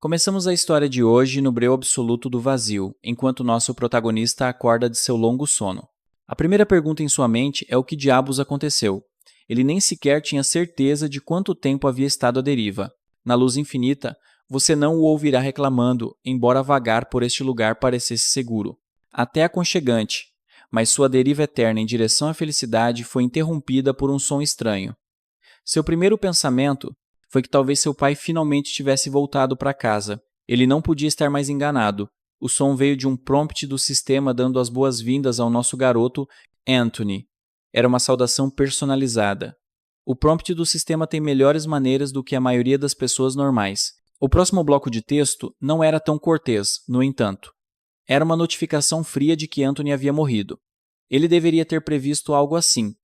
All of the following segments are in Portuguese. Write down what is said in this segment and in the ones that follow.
Começamos a história de hoje no breu absoluto do vazio, enquanto nosso protagonista acorda de seu longo sono. A primeira pergunta em sua mente é o que diabos aconteceu. Ele nem sequer tinha certeza de quanto tempo havia estado à deriva. Na luz infinita, você não o ouvirá reclamando, embora vagar por este lugar parecesse seguro. Até aconchegante, mas sua deriva eterna em direção à felicidade foi interrompida por um som estranho. Seu primeiro pensamento foi que talvez seu pai finalmente tivesse voltado para casa. Ele não podia estar mais enganado. O som veio de um prompt do sistema dando as boas-vindas ao nosso garoto, Anthony. Era uma saudação personalizada. O prompt do sistema tem melhores maneiras do que a maioria das pessoas normais. O próximo bloco de texto não era tão cortês, no entanto. Era uma notificação fria de que Anthony havia morrido. Ele deveria ter previsto algo assim.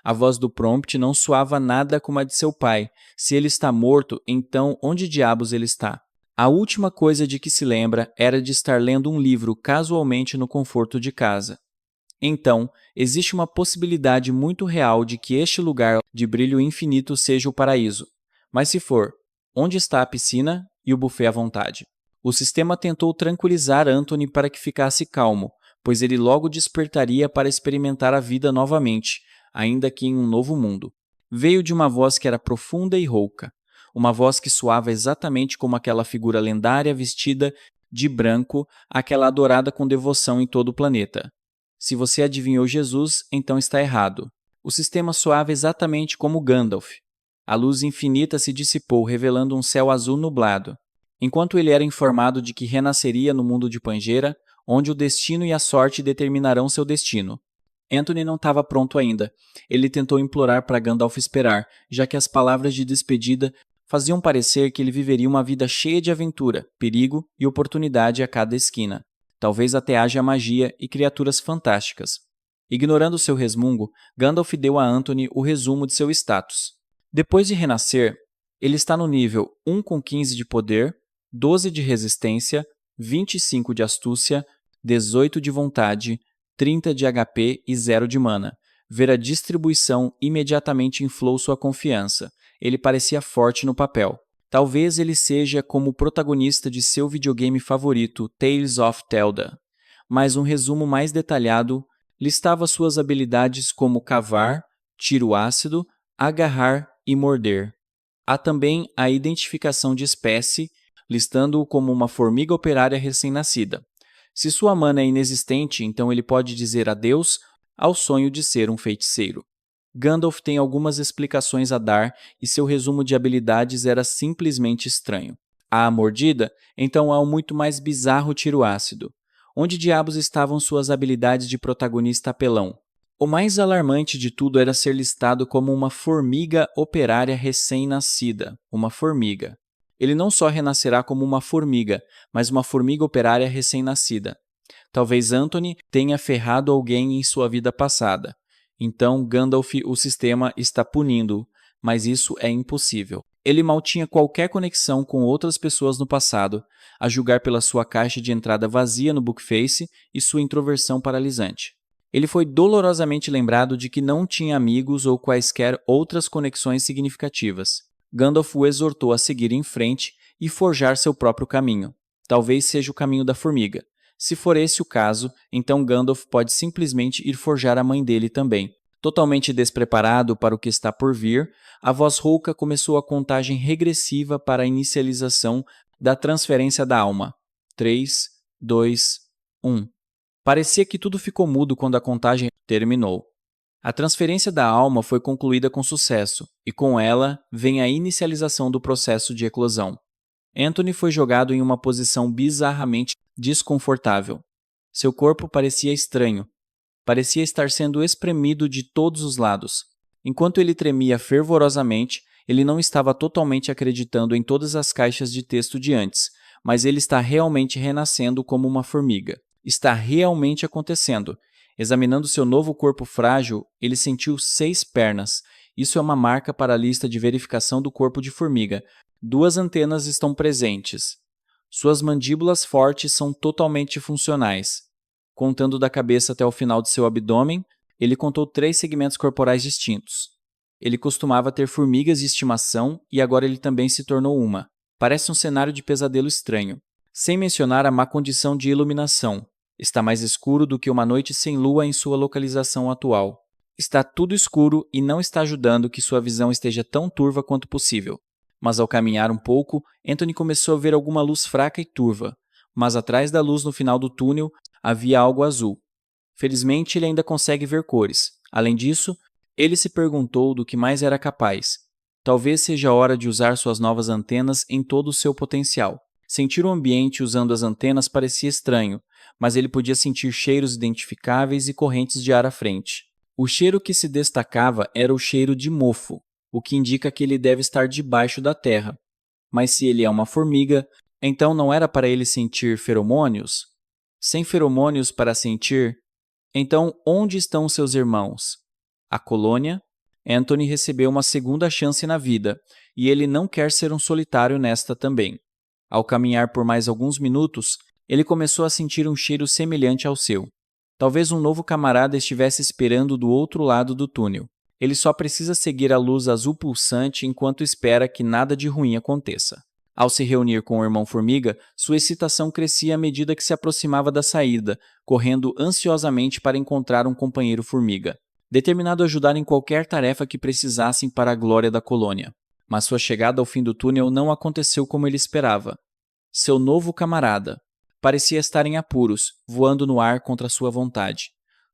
A voz do prompt não soava nada como a de seu pai. Se ele está morto, então onde diabos ele está? A última coisa de que se lembra era de estar lendo um livro casualmente no conforto de casa. Então, existe uma possibilidade muito real de que este lugar de brilho infinito seja o paraíso. Mas se for, onde está a piscina e o buffet à vontade? O sistema tentou tranquilizar Anthony para que ficasse calmo, pois ele logo despertaria para experimentar a vida novamente, ainda que em um novo mundo. Veio de uma voz que era profunda e rouca, uma voz que soava exatamente como aquela figura lendária vestida de branco, aquela adorada com devoção em todo o planeta. Se você adivinhou Jesus, então está errado. O sistema soava exatamente como Gandalf. A luz infinita se dissipou, revelando um céu azul nublado. Enquanto ele era informado de que renasceria no mundo de Pangeira, onde o destino e a sorte determinarão seu destino. Anthony não estava pronto ainda. Ele tentou implorar para Gandalf esperar, já que as palavras de despedida faziam parecer que ele viveria uma vida cheia de aventura, perigo e oportunidade a cada esquina. Talvez até haja magia e criaturas fantásticas. Ignorando seu resmungo, Gandalf deu a Anthony o resumo de seu status. Depois de renascer, ele está no nível 1 com 15 de poder, 12 de resistência, 25 de astúcia, 18 de vontade, 30 de HP e 0 de mana. Ver a distribuição imediatamente inflou sua confiança. Ele parecia forte no papel. Talvez ele seja como o protagonista de seu videogame favorito, Tales of Zelda. Mas um resumo mais detalhado listava suas habilidades como cavar, tiro ácido, agarrar e morder. Há também a identificação de espécie, listando-o como uma formiga operária recém-nascida. Se sua mana é inexistente, então ele pode dizer adeus ao sonho de ser um feiticeiro. Gandalf tem algumas explicações a dar e seu resumo de habilidades era simplesmente estranho. Há a mordida, então há o muito mais bizarro tiro ácido. Onde diabos estavam suas habilidades de protagonista apelão? O mais alarmante de tudo era ser listado como uma formiga operária recém-nascida. Uma formiga. Ele não só renascerá como uma formiga, mas uma formiga operária recém-nascida. Talvez Anthony tenha ferrado alguém em sua vida passada. Então Gandalf, o sistema, está punindo-o, mas isso é impossível. Ele mal tinha qualquer conexão com outras pessoas no passado, a julgar pela sua caixa de entrada vazia no Bookface e sua introversão paralisante. Ele foi dolorosamente lembrado de que não tinha amigos ou quaisquer outras conexões significativas. Gandalf o exortou a seguir em frente e forjar seu próprio caminho. Talvez seja o caminho da formiga. Se for esse o caso, então Gandalf pode simplesmente ir forjar a mãe dele também. Totalmente despreparado para o que está por vir, a voz rouca começou a contagem regressiva para a inicialização da transferência da alma. 3, 2, 1. Parecia que tudo ficou mudo quando a contagem terminou. A transferência da alma foi concluída com sucesso, e com ela vem a inicialização do processo de eclosão. Anthony foi jogado em uma posição bizarramente desconfortável. Seu corpo parecia estranho. Parecia estar sendo espremido de todos os lados. Enquanto ele tremia fervorosamente, ele não estava totalmente acreditando em todas as caixas de texto de antes, mas ele está realmente renascendo como uma formiga. Está realmente acontecendo. Examinando seu novo corpo frágil, ele sentiu 6 pernas. Isso é uma marca para a lista de verificação do corpo de formiga. 2 antenas estão presentes. Suas mandíbulas fortes são totalmente funcionais. Contando da cabeça até o final de seu abdômen, ele contou 3 segmentos corporais distintos. Ele costumava ter formigas de estimação e agora ele também se tornou uma. Parece um cenário de pesadelo estranho. Sem mencionar a má condição de iluminação. Está mais escuro do que uma noite sem lua em sua localização atual. Está tudo escuro e não está ajudando que sua visão esteja tão turva quanto possível. Mas ao caminhar um pouco, Anthony começou a ver alguma luz fraca e turva. Mas atrás da luz no final do túnel havia algo azul. Felizmente, ele ainda consegue ver cores. Além disso, ele se perguntou do que mais era capaz. Talvez seja a hora de usar suas novas antenas em todo o seu potencial. Sentir o ambiente usando as antenas parecia estranho, mas ele podia sentir cheiros identificáveis e correntes de ar à frente. O cheiro que se destacava era o cheiro de mofo, o que indica que ele deve estar debaixo da terra. Mas se ele é uma formiga, então não era para ele sentir feromônios? Sem feromônios para sentir, então onde estão seus irmãos? A colônia? Anthony recebeu uma segunda chance na vida, e ele não quer ser um solitário nesta também. Ao caminhar por mais alguns minutos, ele começou a sentir um cheiro semelhante ao seu. Talvez um novo camarada estivesse esperando do outro lado do túnel. Ele só precisa seguir a luz azul pulsante enquanto espera que nada de ruim aconteça. Ao se reunir com o irmão Formiga, sua excitação crescia à medida que se aproximava da saída, correndo ansiosamente para encontrar um companheiro Formiga, determinado a ajudar em qualquer tarefa que precisassem para a glória da colônia. Mas sua chegada ao fim do túnel não aconteceu como ele esperava. Seu novo camarada parecia estar em apuros, voando no ar contra sua vontade.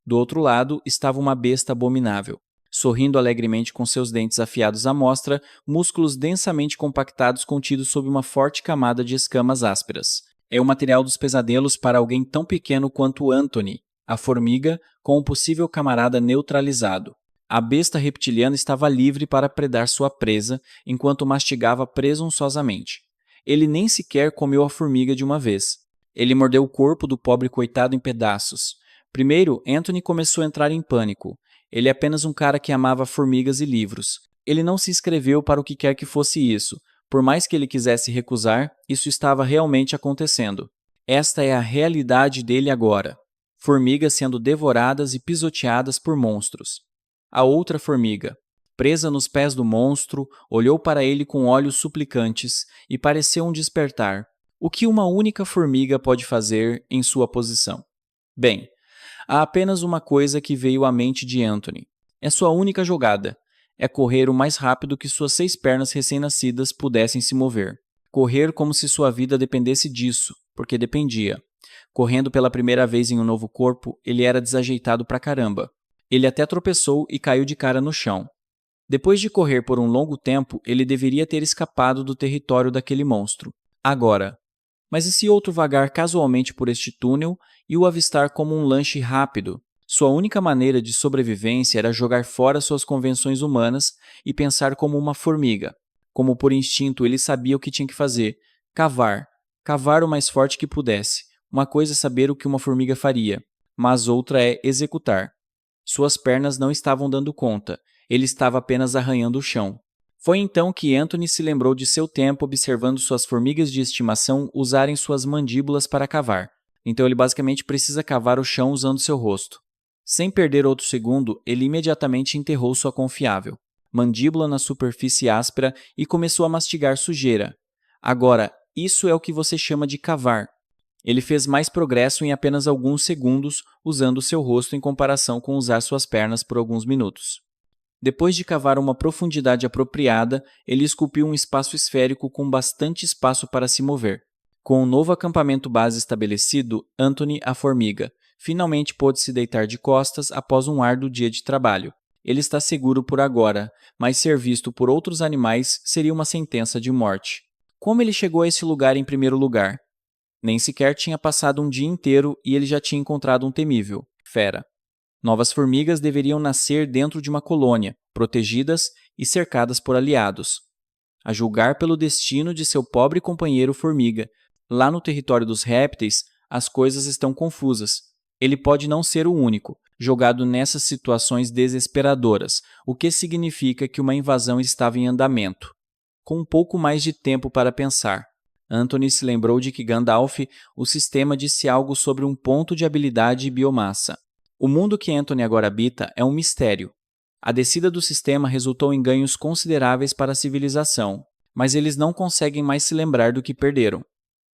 Do outro lado estava uma besta abominável, sorrindo alegremente com seus dentes afiados à mostra, músculos densamente compactados contidos sob uma forte camada de escamas ásperas. É o material dos pesadelos para alguém tão pequeno quanto Anthony, a formiga, com um possível camarada neutralizado. A besta reptiliana estava livre para predar sua presa, enquanto mastigava presunçosamente. Ele nem sequer comeu a formiga de uma vez. Ele mordeu o corpo do pobre coitado em pedaços. Primeiro, Anthony começou a entrar em pânico. Ele é apenas um cara que amava formigas e livros. Ele não se inscreveu para o que quer que fosse isso. Por mais que ele quisesse recusar, isso estava realmente acontecendo. Esta é a realidade dele agora. Formigas sendo devoradas e pisoteadas por monstros. A outra formiga, presa nos pés do monstro, olhou para ele com olhos suplicantes e pareceu um despertar. O que uma única formiga pode fazer em sua posição? Bem, há apenas uma coisa que veio à mente de Anthony. É sua única jogada. É correr o mais rápido que suas 6 pernas recém-nascidas pudessem se mover. Correr como se sua vida dependesse disso, porque dependia. Correndo pela primeira vez em um novo corpo, ele era desajeitado pra caramba. Ele até tropeçou e caiu de cara no chão. Depois de correr por um longo tempo, ele deveria ter escapado do território daquele monstro. Agora. Mas e se outro vagar casualmente por este túnel e o avistar como um lanche rápido? Sua única maneira de sobrevivência era jogar fora suas convenções humanas e pensar como uma formiga. Como por instinto ele sabia o que tinha que fazer: cavar. Cavar o mais forte que pudesse. Uma coisa é saber o que uma formiga faria, mas outra é executar. Suas pernas não estavam dando conta, ele estava apenas arranhando o chão. Foi então que Anthony se lembrou de seu tempo observando suas formigas de estimação usarem suas mandíbulas para cavar. Então ele basicamente precisa cavar o chão usando seu rosto. Sem perder outro segundo, ele imediatamente enterrou sua confiável mandíbula na superfície áspera e começou a mastigar sujeira. Agora, isso é o que você chama de cavar. Ele fez mais progresso em apenas alguns segundos usando seu rosto em comparação com usar suas pernas por alguns minutos. Depois de cavar uma profundidade apropriada, ele esculpiu um espaço esférico com bastante espaço para se mover. Com um novo acampamento base estabelecido, Anthony, a formiga, finalmente pôde se deitar de costas após um árduo dia de trabalho. Ele está seguro por agora, mas ser visto por outros animais seria uma sentença de morte. Como ele chegou a esse lugar em primeiro lugar? Nem sequer tinha passado um dia inteiro e ele já tinha encontrado um temível fera. Novas formigas deveriam nascer dentro de uma colônia, protegidas e cercadas por aliados. A julgar pelo destino de seu pobre companheiro formiga, lá no território dos répteis, as coisas estão confusas. Ele pode não ser o único, jogado nessas situações desesperadoras, o que significa que uma invasão estava em andamento. Com um pouco mais de tempo para pensar, Anthony se lembrou de que Gandalf, o sistema, disse algo sobre um ponto de habilidade e biomassa. O mundo que Anthony agora habita é um mistério. A descida do sistema resultou em ganhos consideráveis para a civilização, mas eles não conseguem mais se lembrar do que perderam.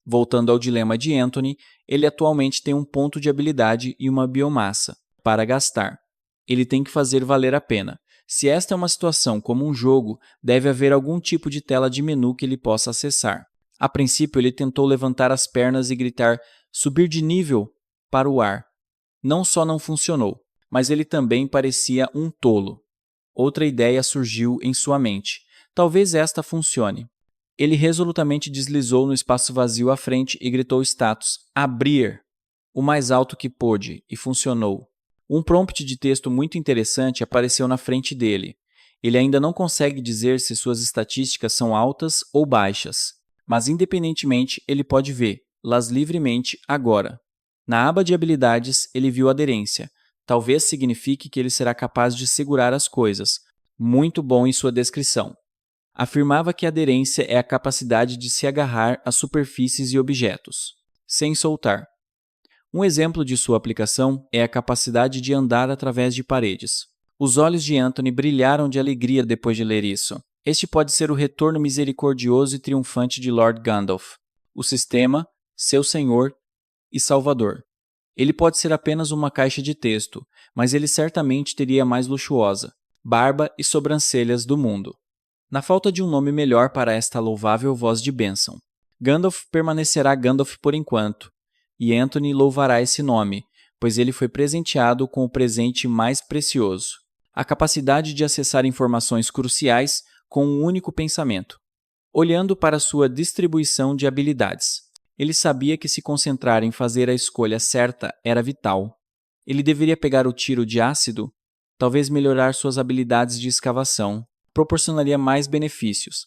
Voltando ao dilema de Anthony, ele atualmente tem um ponto de habilidade e uma biomassa para gastar. Ele tem que fazer valer a pena. Se esta é uma situação como um jogo, deve haver algum tipo de tela de menu que ele possa acessar. A princípio, ele tentou levantar as pernas e gritar "subir de nível" para o ar. Não só não funcionou, mas ele também parecia um tolo. Outra ideia surgiu em sua mente. Talvez esta funcione. Ele resolutamente deslizou no espaço vazio à frente e gritou o status "abrir" o mais alto que pôde, e funcionou. Um prompt de texto muito interessante apareceu na frente dele. Ele ainda não consegue dizer se suas estatísticas são altas ou baixas, mas independentemente ele pode vê-las livremente agora. Na aba de habilidades, ele viu aderência. Talvez signifique que ele será capaz de segurar as coisas. Muito bom em sua descrição. Afirmava que aderência é a capacidade de se agarrar a superfícies e objetos, sem soltar. Um exemplo de sua aplicação é a capacidade de andar através de paredes. Os olhos de Anthony brilharam de alegria depois de ler isso. Este pode ser o retorno misericordioso e triunfante de Lord Gandalf, o sistema, seu senhor e salvador. Ele pode ser apenas uma caixa de texto, mas ele certamente teria a mais luxuosa, barba e sobrancelhas do mundo. Na falta de um nome melhor para esta louvável voz de bênção, Gandalf permanecerá Gandalf por enquanto, e Anthony louvará esse nome, pois ele foi presenteado com o presente mais precioso, a capacidade de acessar informações cruciais com um único pensamento. Olhando para sua distribuição de habilidades, ele sabia que se concentrar em fazer a escolha certa era vital. Ele deveria pegar o tiro de ácido, talvez melhorar suas habilidades de escavação, proporcionaria mais benefícios.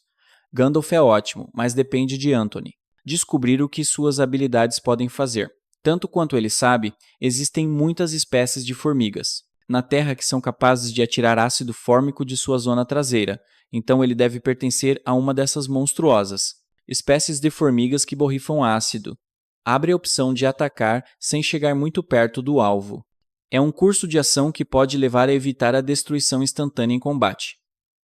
Gandalf é ótimo, mas depende de Anthony descobrir o que suas habilidades podem fazer. Tanto quanto ele sabe, existem muitas espécies de formigas na Terra que são capazes de atirar ácido fórmico de sua zona traseira, então ele deve pertencer a uma dessas monstruosas espécies de formigas que borrifam ácido. Abre a opção de atacar sem chegar muito perto do alvo. É um curso de ação que pode levar a evitar a destruição instantânea em combate.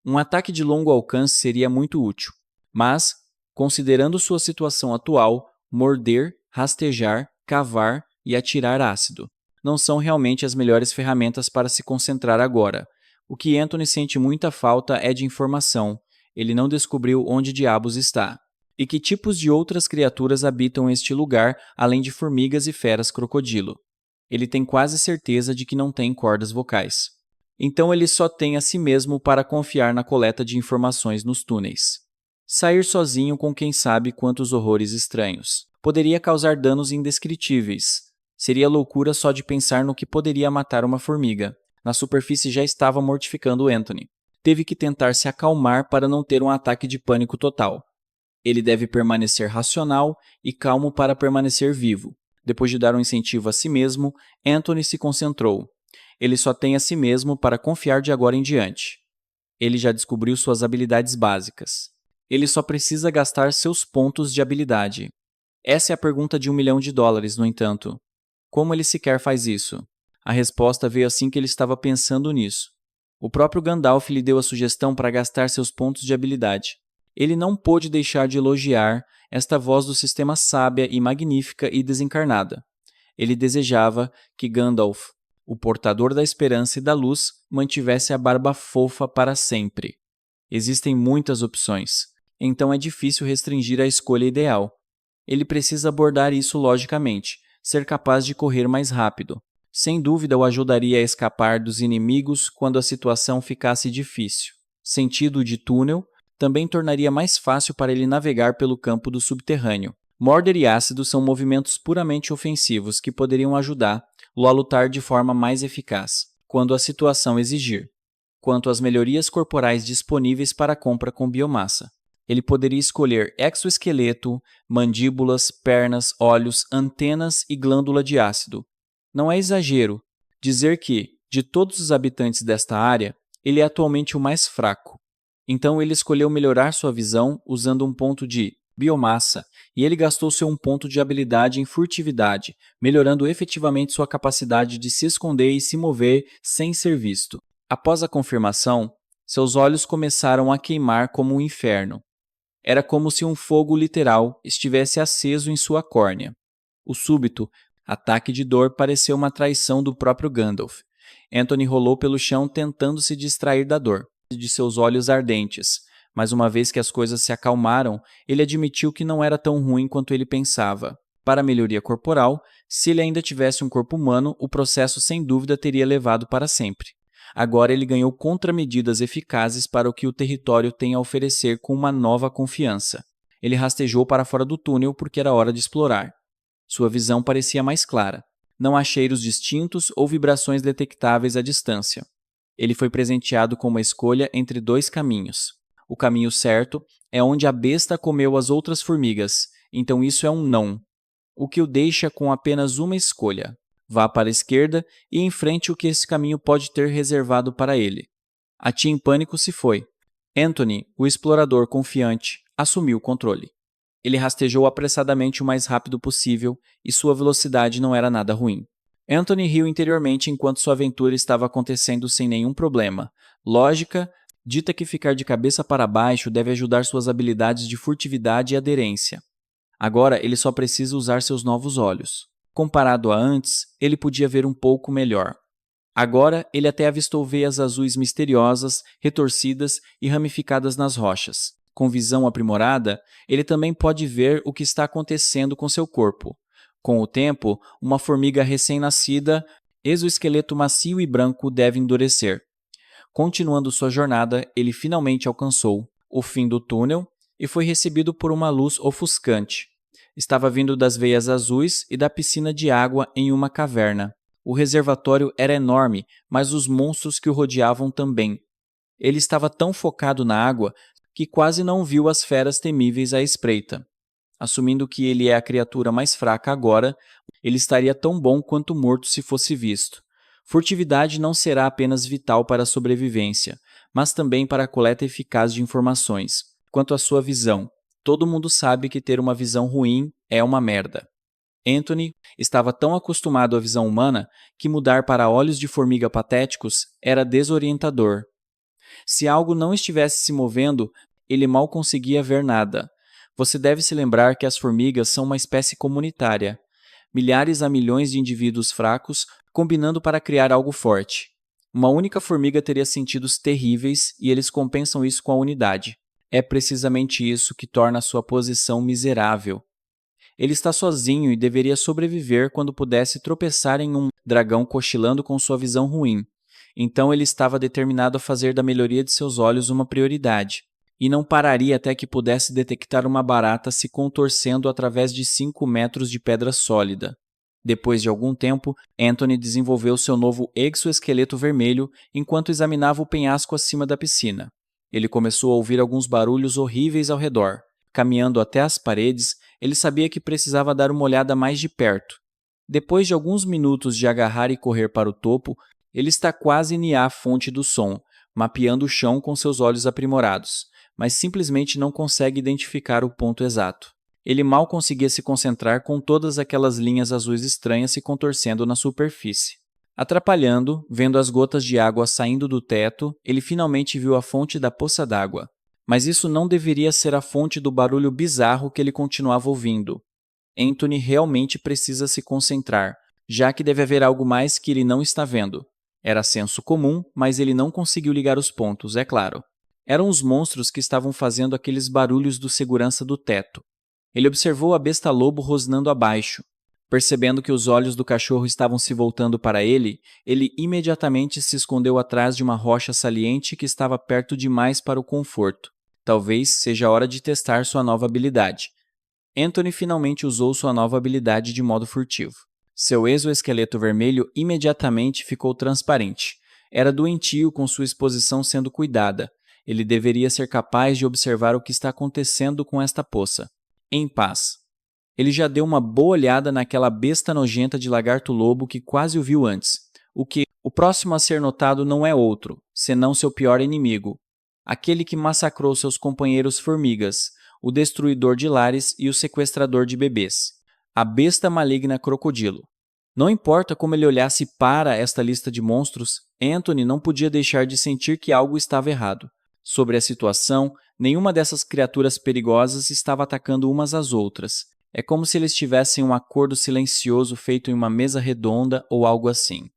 Um ataque de longo alcance seria muito útil, mas, considerando sua situação atual, morder, rastejar, cavar e atirar ácido não são realmente as melhores ferramentas para se concentrar agora. O que Anthony sente muita falta é de informação. Ele não descobriu onde diabos está. E que tipos de outras criaturas habitam este lugar, além de formigas e feras crocodilo. Ele tem quase certeza de que não tem cordas vocais. Então ele só tem a si mesmo para confiar na coleta de informações nos túneis. Sair sozinho com quem sabe quantos horrores estranhos. Poderia causar danos indescritíveis. Seria loucura só de pensar no que poderia matar uma formiga. Na superfície já estava mortificando Anthony. Teve que tentar se acalmar para não ter um ataque de pânico total. Ele deve permanecer racional e calmo para permanecer vivo. Depois de dar um incentivo a si mesmo, Anthony se concentrou. Ele só tem a si mesmo para confiar de agora em diante. Ele já descobriu suas habilidades básicas. Ele só precisa gastar seus pontos de habilidade. Essa é a pergunta de $1 milhão, no entanto. Como ele sequer faz isso? A resposta veio assim que ele estava pensando nisso. O próprio Gandalf lhe deu a sugestão para gastar seus pontos de habilidade. Ele não pôde deixar de elogiar esta voz do sistema sábia e magnífica e desencarnada. Ele desejava que Gandalf, o portador da esperança e da luz, mantivesse a barba fofa para sempre. Existem muitas opções, então é difícil restringir a escolha ideal. Ele precisa abordar isso logicamente, ser capaz de correr mais rápido. Sem dúvida o ajudaria a escapar dos inimigos quando a situação ficasse difícil. Sentido de túnel também tornaria mais fácil para ele navegar pelo campo do subterrâneo. Morder e ácido são movimentos puramente ofensivos que poderiam ajudá-lo a lutar de forma mais eficaz, quando a situação exigir. Quanto às melhorias corporais disponíveis para compra com biomassa, ele poderia escolher exoesqueleto, mandíbulas, pernas, olhos, antenas e glândula de ácido. Não é exagero dizer que, de todos os habitantes desta área, ele é atualmente o mais fraco. Então ele escolheu melhorar sua visão usando um ponto de biomassa, e ele gastou seu um ponto de habilidade em furtividade, melhorando efetivamente sua capacidade de se esconder e se mover sem ser visto. Após a confirmação, seus olhos começaram a queimar como um inferno. Era como se um fogo literal estivesse aceso em sua córnea. O súbito ataque de dor pareceu uma traição do próprio Gandalf. Anthony rolou pelo chão tentando se distrair da dor de seus olhos ardentes, mas uma vez que as coisas se acalmaram, ele admitiu que não era tão ruim quanto ele pensava. Para a melhoria corporal, se ele ainda tivesse um corpo humano, o processo sem dúvida teria levado para sempre. Agora ele ganhou contramedidas eficazes para o que o território tem a oferecer com uma nova confiança. Ele rastejou para fora do túnel porque era hora de explorar. Sua visão parecia mais clara. Não há cheiros distintos ou vibrações detectáveis à distância. Ele foi presenteado com uma escolha entre dois caminhos. O caminho certo é onde a besta comeu as outras formigas, então isso é um não. O que o deixa com apenas uma escolha. Vá para a esquerda e enfrente o que esse caminho pode ter reservado para ele. A tia em pânico se foi. Anthony, o explorador confiante, assumiu o controle. Ele rastejou apressadamente o mais rápido possível e sua velocidade não era nada ruim. Anthony riu interiormente enquanto sua aventura estava acontecendo sem nenhum problema. Lógica dita que ficar de cabeça para baixo deve ajudar suas habilidades de furtividade e aderência. Agora ele só precisa usar seus novos olhos. Comparado a antes, ele podia ver um pouco melhor. Agora ele até avistou veias azuis misteriosas, retorcidas e ramificadas nas rochas. Com visão aprimorada, ele também pode ver o que está acontecendo com seu corpo. Com o tempo, uma formiga recém-nascida, exoesqueleto macio e branco deve endurecer. Continuando sua jornada, ele finalmente alcançou o fim do túnel e foi recebido por uma luz ofuscante. Estava vindo das veias azuis e da piscina de água em uma caverna. O reservatório era enorme, mas os monstros que o rodeavam também. Ele estava tão focado na água que quase não viu as feras temíveis à espreita. Assumindo que ele é a criatura mais fraca agora, ele estaria tão bom quanto morto se fosse visto. Furtividade não será apenas vital para a sobrevivência, mas também para a coleta eficaz de informações. Quanto à sua visão, todo mundo sabe que ter uma visão ruim é uma merda. Anthony estava tão acostumado à visão humana que mudar para olhos de formiga patéticos era desorientador. Se algo não estivesse se movendo, ele mal conseguia ver nada. Você deve se lembrar que as formigas são uma espécie comunitária. Milhares a milhões de indivíduos fracos combinando para criar algo forte. Uma única formiga teria sentidos terríveis e eles compensam isso com a unidade. É precisamente isso que torna a sua posição miserável. Ele está sozinho e deveria sobreviver quando pudesse tropeçar em um dragão cochilando com sua visão ruim. Então ele estava determinado a fazer da melhoria de seus olhos uma prioridade, e não pararia até que pudesse detectar uma barata se contorcendo através de 5 metros de pedra sólida. Depois de algum tempo, Anthony desenvolveu seu novo exoesqueleto vermelho enquanto examinava o penhasco acima da piscina. Ele começou a ouvir alguns barulhos horríveis ao redor. Caminhando até as paredes, ele sabia que precisava dar uma olhada mais de perto. Depois de alguns minutos de agarrar e correr para o topo, ele está quase a fonte do som, mapeando o chão com seus olhos aprimorados, mas simplesmente não consegue identificar o ponto exato. Ele mal conseguia se concentrar com todas aquelas linhas azuis estranhas se contorcendo na superfície. Atrapalhando, vendo as gotas de água saindo do teto, ele finalmente viu a fonte da poça d'água. Mas isso não deveria ser a fonte do barulho bizarro que ele continuava ouvindo. Anthony realmente precisa se concentrar, já que deve haver algo mais que ele não está vendo. Era senso comum, mas ele não conseguiu ligar os pontos, é claro. Eram os monstros que estavam fazendo aqueles barulhos do segurança do teto. Ele observou a besta-lobo rosnando abaixo. Percebendo que os olhos do cachorro estavam se voltando para ele, ele imediatamente se escondeu atrás de uma rocha saliente que estava perto demais para o conforto. Talvez seja a hora de testar sua nova habilidade. Anthony finalmente usou sua nova habilidade de modo furtivo. Seu exoesqueleto vermelho imediatamente ficou transparente. Era doentio com sua exposição sendo cuidada. Ele deveria ser capaz de observar o que está acontecendo com esta poça. Em paz. Ele já deu uma boa olhada naquela besta nojenta de lagarto-lobo que quase o viu antes. O próximo a ser notado não é outro, senão seu pior inimigo. Aquele que massacrou seus companheiros formigas, o destruidor de lares e o sequestrador de bebês. A besta maligna crocodilo. Não importa como ele olhasse para esta lista de monstros, Anthony não podia deixar de sentir que algo estava errado. Sobre a situação, nenhuma dessas criaturas perigosas estava atacando umas às outras. É como se eles tivessem um acordo silencioso feito em uma mesa redonda ou algo assim.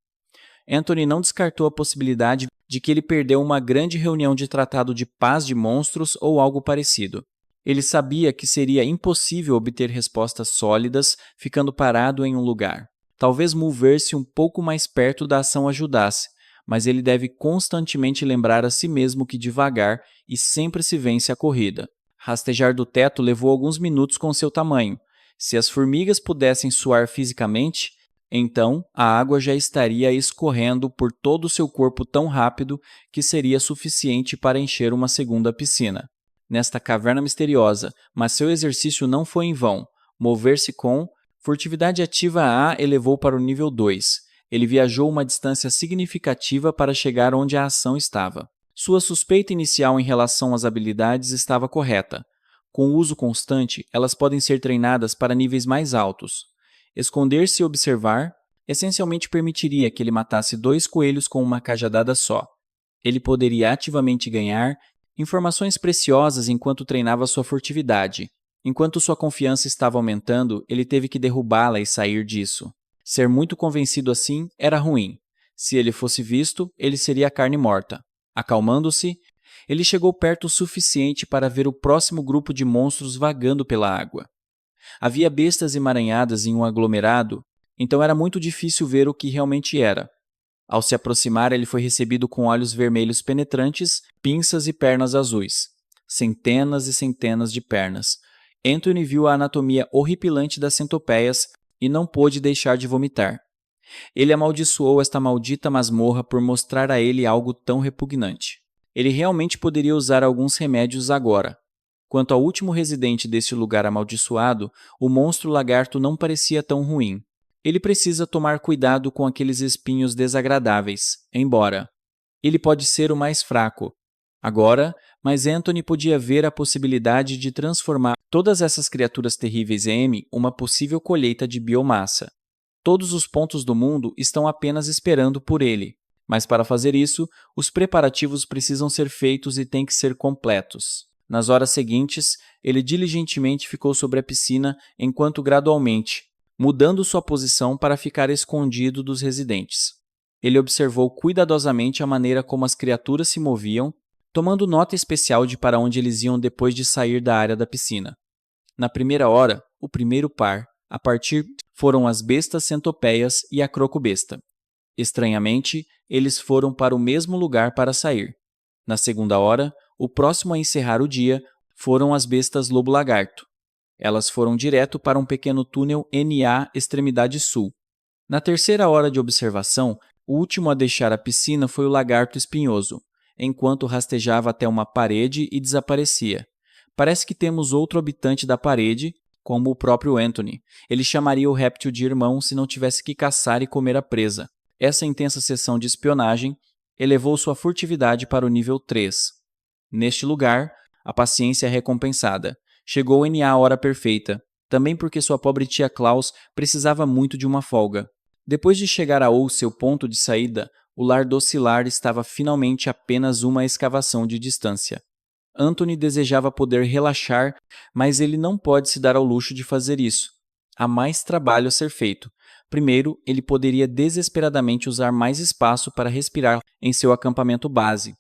Anthony não descartou a possibilidade de que ele perdeu uma grande reunião de tratado de paz de monstros ou algo parecido. Ele sabia que seria impossível obter respostas sólidas ficando parado em um lugar. Talvez mover-se um pouco mais perto da ação ajudasse, mas ele deve constantemente lembrar a si mesmo que devagar e sempre se vence a corrida. Rastejar do teto levou alguns minutos com seu tamanho. Se as formigas pudessem suar fisicamente, então a água já estaria escorrendo por todo o seu corpo tão rápido que seria suficiente para encher uma segunda piscina. Nesta caverna misteriosa, mas seu exercício não foi em vão. Mover-se com furtividade ativa A elevou para o nível 2. Ele viajou uma distância significativa para chegar onde a ação estava. Sua suspeita inicial em relação às habilidades estava correta. Com o uso constante, elas podem ser treinadas para níveis mais altos. Esconder-se e observar essencialmente permitiria que ele matasse 2 coelhos com uma cajadada só. Ele poderia ativamente ganhar informações preciosas enquanto treinava sua furtividade. Enquanto sua confiança estava aumentando, ele teve que derrubá-la e sair disso. Ser muito convencido assim era ruim. Se ele fosse visto, ele seria carne morta. Acalmando-se, ele chegou perto o suficiente para ver o próximo grupo de monstros vagando pela água. Havia bestas emaranhadas em um aglomerado, então era muito difícil ver o que realmente era. Ao se aproximar, ele foi recebido com olhos vermelhos penetrantes, pinças e pernas azuis. Centenas e centenas de pernas. Anthony viu a anatomia horripilante das centopeias e não pôde deixar de vomitar. Ele amaldiçoou esta maldita masmorra por mostrar a ele algo tão repugnante. Ele realmente poderia usar alguns remédios agora. Quanto ao último residente deste lugar amaldiçoado, o monstro lagarto não parecia tão ruim. Ele precisa tomar cuidado com aqueles espinhos desagradáveis, embora ele pode ser o mais fraco. Agora, mas Anthony podia ver a possibilidade de transformar todas essas criaturas terríveis em uma possível colheita de biomassa. Todos os pontos do mundo estão apenas esperando por ele, mas para fazer isso, os preparativos precisam ser feitos e têm que ser completos. Nas horas seguintes, ele diligentemente ficou sobre a piscina enquanto gradualmente, mudando sua posição para ficar escondido dos residentes. Ele observou cuidadosamente a maneira como as criaturas se moviam, tomando nota especial de para onde eles iam depois de sair da área da piscina. Na primeira hora, o primeiro par, a partir foram as bestas centopeias e a crocobesta. Estranhamente, eles foram para o mesmo lugar para sair. Na segunda hora, o próximo a encerrar o dia foram as bestas lobo-lagarto. Elas foram direto para um pequeno túnel NA extremidade sul. Na terceira hora de observação, o último a deixar a piscina foi o lagarto espinhoso, enquanto rastejava até uma parede e desaparecia. Parece que temos outro habitante da parede, como o próprio Anthony. Ele chamaria o réptil de irmão se não tivesse que caçar e comer a presa. Essa intensa sessão de espionagem elevou sua furtividade para o nível 3. Neste lugar, a paciência é recompensada. Chegou a hora perfeita, também porque sua pobre tia Klaus precisava muito de uma folga. Depois de chegar a seu ponto de saída, o lar docilar estava finalmente apenas uma escavação de distância. Anthony desejava poder relaxar, mas ele não pode se dar ao luxo de fazer isso. Há mais trabalho a ser feito. Primeiro, ele poderia desesperadamente usar mais espaço para respirar em seu acampamento base.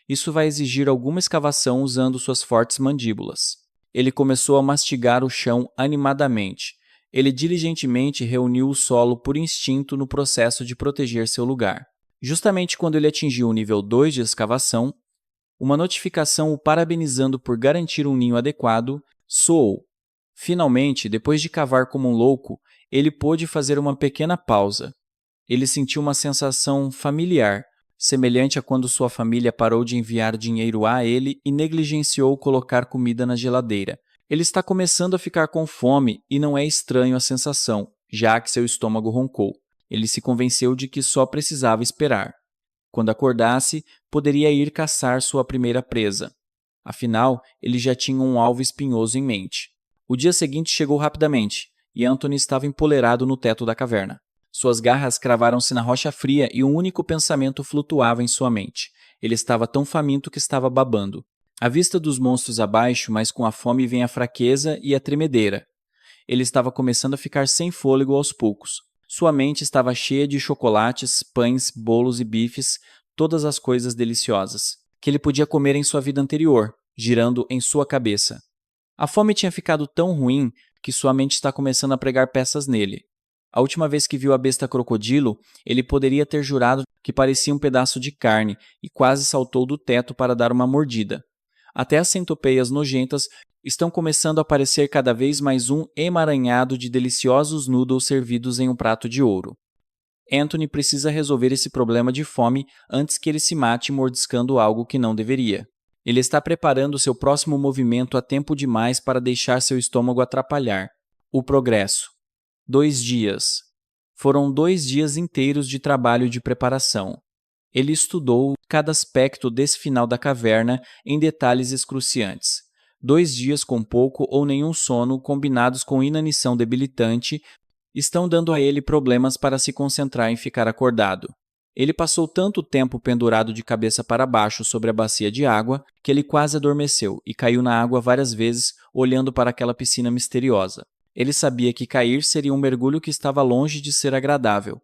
Isso vai exigir alguma escavação usando suas fortes mandíbulas. Ele começou a mastigar o chão animadamente. Ele diligentemente reuniu o solo por instinto no processo de proteger seu lugar. Justamente quando ele atingiu o nível 2 de escavação, uma notificação o parabenizando por garantir um ninho adequado soou. Finalmente, depois de cavar como um louco, ele pôde fazer uma pequena pausa. Ele sentiu uma sensação familiar, semelhante a quando sua família parou de enviar dinheiro a ele e negligenciou colocar comida na geladeira. Ele está começando a ficar com fome e não é estranho a sensação, já que seu estômago roncou. Ele se convenceu de que só precisava esperar. Quando acordasse, poderia ir caçar sua primeira presa. Afinal, ele já tinha um alvo espinhoso em mente. O dia seguinte chegou rapidamente, e Anthony estava empoleirado no teto da caverna. Suas garras cravaram-se na rocha fria e um único pensamento flutuava em sua mente. Ele estava tão faminto que estava babando. À vista dos monstros abaixo, mas com a fome vem a fraqueza e a tremedeira. Ele estava começando a ficar sem fôlego aos poucos. Sua mente estava cheia de chocolates, pães, bolos e bifes, todas as coisas deliciosas, que ele podia comer em sua vida anterior, girando em sua cabeça. A fome tinha ficado tão ruim que sua mente está começando a pregar peças nele. A última vez que viu a besta crocodilo, ele poderia ter jurado que parecia um pedaço de carne e quase saltou do teto para dar uma mordida. Até as centopeias nojentas estão começando a parecer cada vez mais um emaranhado de deliciosos noodles servidos em um prato de ouro. Anthony precisa resolver esse problema de fome antes que ele se mate mordiscando algo que não deveria. Ele está preparando seu próximo movimento a tempo demais para deixar seu estômago atrapalhar. O progresso. 2 dias. Foram 2 dias inteiros de trabalho de preparação. Ele estudou cada aspecto desse final da caverna em detalhes excruciantes. 2 dias com pouco ou nenhum sono, combinados com inanição debilitante, estão dando a ele problemas para se concentrar em ficar acordado. Ele passou tanto tempo pendurado de cabeça para baixo sobre a bacia de água que ele quase adormeceu e caiu na água várias vezes, olhando para aquela piscina misteriosa. Ele sabia que cair seria um mergulho que estava longe de ser agradável.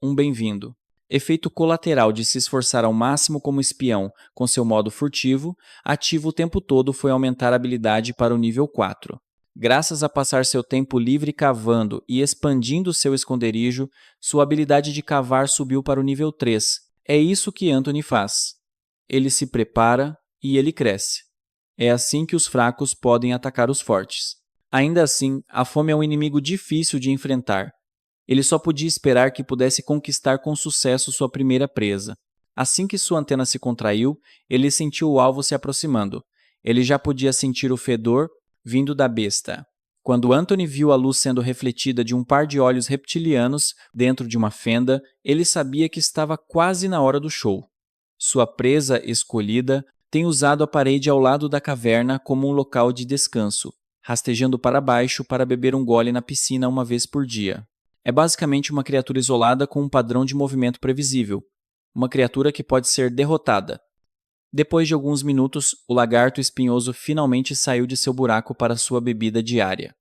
Um bem-vindo. Efeito colateral de se esforçar ao máximo como espião com seu modo furtivo, ativo o tempo todo foi aumentar a habilidade para o nível 4. Graças a passar seu tempo livre cavando e expandindo seu esconderijo, sua habilidade de cavar subiu para o nível 3. É isso que Anthony faz. Ele se prepara e ele cresce. É assim que os fracos podem atacar os fortes. Ainda assim, a fome é um inimigo difícil de enfrentar. Ele só podia esperar que pudesse conquistar com sucesso sua primeira presa. Assim que sua antena se contraiu, ele sentiu o alvo se aproximando. Ele já podia sentir o fedor vindo da besta. Quando Anthony viu a luz sendo refletida de um par de olhos reptilianos dentro de uma fenda, ele sabia que estava quase na hora do show. Sua presa escolhida tem usado a parede ao lado da caverna como um local de descanso, rastejando para baixo para beber um gole na piscina uma vez por dia. É basicamente uma criatura isolada com um padrão de movimento previsível. Uma criatura que pode ser derrotada. Depois de alguns minutos, o lagarto espinhoso finalmente saiu de seu buraco para sua bebida diária.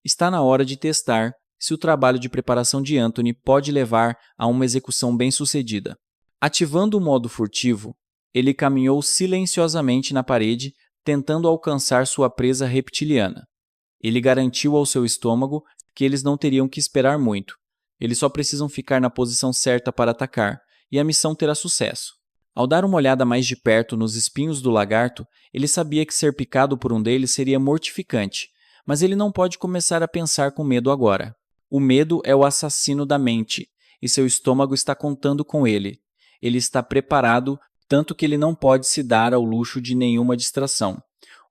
Está na hora de testar se o trabalho de preparação de Anthony pode levar a uma execução bem-sucedida. Ativando o modo furtivo, ele caminhou silenciosamente na parede, tentando alcançar sua presa reptiliana. Ele garantiu ao seu estômago que eles não teriam que esperar muito. Eles só precisam ficar na posição certa para atacar, e a missão terá sucesso. Ao dar uma olhada mais de perto nos espinhos do lagarto, ele sabia que ser picado por um deles seria mortificante, mas ele não pode começar a pensar com medo agora. O medo é o assassino da mente, e seu estômago está contando com ele. Ele está preparado, tanto que ele não pode se dar ao luxo de nenhuma distração.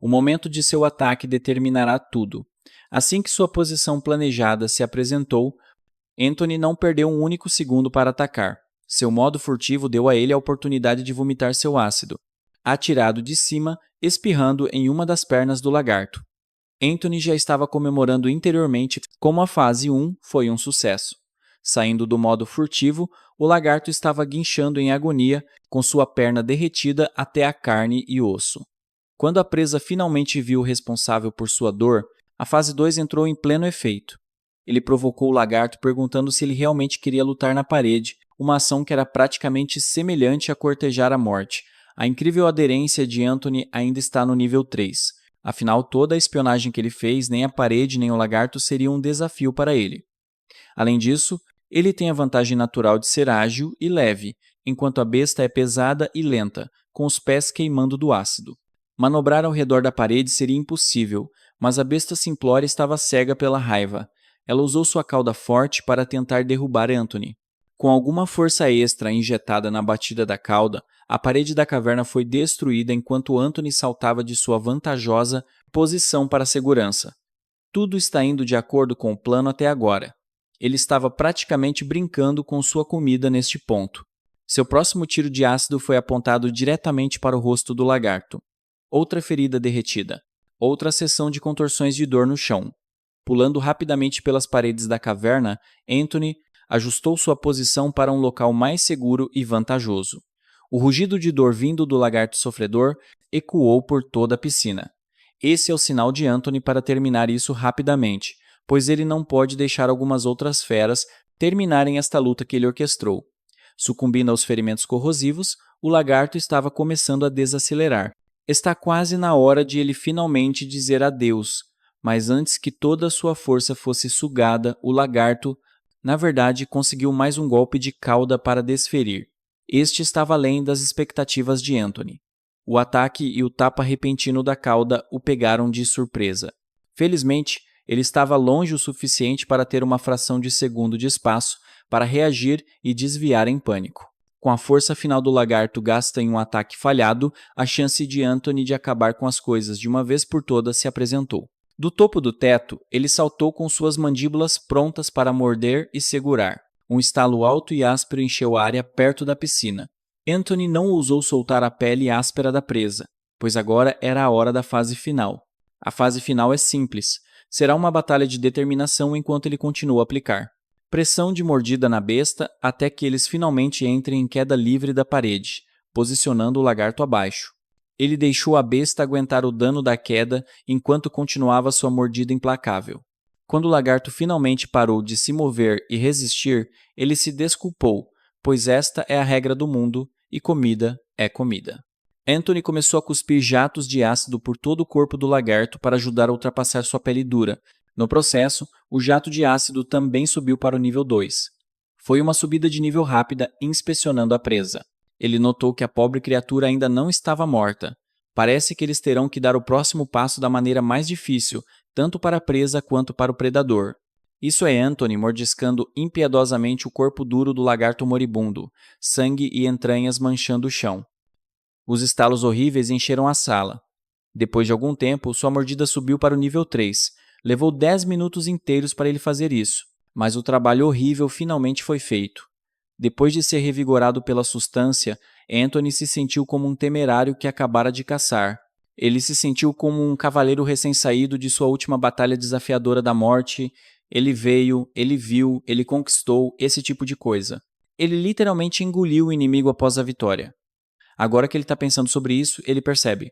O momento de seu ataque determinará tudo. Assim que sua posição planejada se apresentou, Anthony não perdeu um único segundo para atacar. Seu modo furtivo deu a ele a oportunidade de vomitar seu ácido, atirado de cima, espirrando em uma das pernas do lagarto. Anthony já estava comemorando interiormente como a fase 1 foi um sucesso. Saindo do modo furtivo, o lagarto estava guinchando em agonia, com sua perna derretida até a carne e osso. Quando a presa finalmente viu o responsável por sua dor, a fase 2 entrou em pleno efeito. Ele provocou o lagarto perguntando se ele realmente queria lutar na parede, uma ação que era praticamente semelhante a cortejar a morte. A incrível aderência de Anthony ainda está no nível 3. Afinal, toda a espionagem que ele fez, nem a parede nem o lagarto seria um desafio para ele. Além disso, ele tem a vantagem natural de ser ágil e leve, enquanto a besta é pesada e lenta, com os pés queimando do ácido. Manobrar ao redor da parede seria impossível, mas a besta simplória estava cega pela raiva. Ela usou sua cauda forte para tentar derrubar Anthony. Com alguma força extra injetada na batida da cauda, a parede da caverna foi destruída enquanto Anthony saltava de sua vantajosa posição para a segurança. Tudo está indo de acordo com o plano até agora. Ele estava praticamente brincando com sua comida neste ponto. Seu próximo tiro de ácido foi apontado diretamente para o rosto do lagarto. Outra ferida derretida. Outra sessão de contorções de dor no chão. Pulando rapidamente pelas paredes da caverna, Anthony ajustou sua posição para um local mais seguro e vantajoso. O rugido de dor vindo do lagarto sofredor ecoou por toda a piscina. Esse é o sinal de Anthony para terminar isso rapidamente, pois ele não pode deixar algumas outras feras terminarem esta luta que ele orquestrou. Sucumbindo aos ferimentos corrosivos, o lagarto estava começando a desacelerar. Está quase na hora de ele finalmente dizer adeus, mas antes que toda a sua força fosse sugada, o lagarto, na verdade, conseguiu mais um golpe de cauda para desferir. Este estava além das expectativas de Anthony. O ataque e o tapa repentino da cauda o pegaram de surpresa. Felizmente, ele estava longe o suficiente para ter uma fração de segundo de espaço para reagir e desviar em pânico. Com a força final do lagarto gasta em um ataque falhado, a chance de Anthony de acabar com as coisas de uma vez por todas se apresentou. Do topo do teto, ele saltou com suas mandíbulas prontas para morder e segurar. Um estalo alto e áspero encheu a área perto da piscina. Anthony não ousou soltar a pele áspera da presa, pois agora era a hora da fase final. A fase final é simples. Será uma batalha de determinação enquanto ele continua a aplicar. Pressão de mordida na besta até que eles finalmente entrem em queda livre da parede, posicionando o lagarto abaixo. Ele deixou a besta aguentar o dano da queda enquanto continuava sua mordida implacável. Quando o lagarto finalmente parou de se mover e resistir, ele se desculpou, pois esta é a regra do mundo e comida é comida. Anthony começou a cuspir jatos de ácido por todo o corpo do lagarto para ajudar a ultrapassar sua pele dura. No processo, o jato de ácido também subiu para o nível 2. Foi uma subida de nível rápida inspecionando a presa. Ele notou que a pobre criatura ainda não estava morta. Parece que eles terão que dar o próximo passo da maneira mais difícil, tanto para a presa quanto para o predador. Isso é Anthony mordiscando impiedosamente o corpo duro do lagarto moribundo, sangue e entranhas manchando o chão. Os estalos horríveis encheram a sala. Depois de algum tempo, sua mordida subiu para o nível 3. Levou 10 minutos inteiros para ele fazer isso, mas o trabalho horrível finalmente foi feito. Depois de ser revigorado pela substância, Anthony se sentiu como um temerário que acabara de caçar. Ele se sentiu como um cavaleiro recém-saído de sua última batalha desafiadora da morte. Ele veio, ele viu, ele conquistou, esse tipo de coisa. Ele literalmente engoliu o inimigo após a vitória. Agora que ele está pensando sobre isso, ele percebe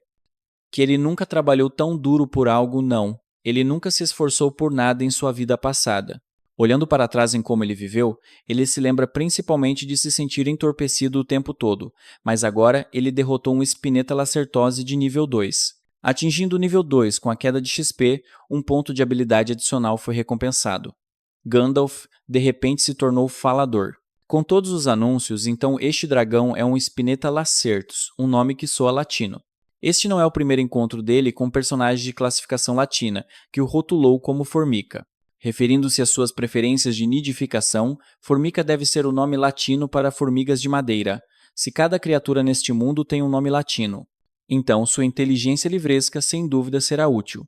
que ele nunca trabalhou tão duro por algo, não. Ele nunca se esforçou por nada em sua vida passada. Olhando para trás em como ele viveu, ele se lembra principalmente de se sentir entorpecido o tempo todo, mas agora ele derrotou um Spinetta Lacertose de nível 2. Atingindo o nível 2 com a queda de XP, um ponto de habilidade adicional foi recompensado. Gandalf, de repente, se tornou falador. Com todos os anúncios, então este dragão é um Spinetta Lacertus, um nome que soa latino. Este não é o primeiro encontro dele com um personagem de classificação latina, que o rotulou como Formica. Referindo-se às suas preferências de nidificação, Formica deve ser o nome latino para formigas de madeira, se cada criatura neste mundo tem um nome latino. Então, sua inteligência livresca sem dúvida será útil.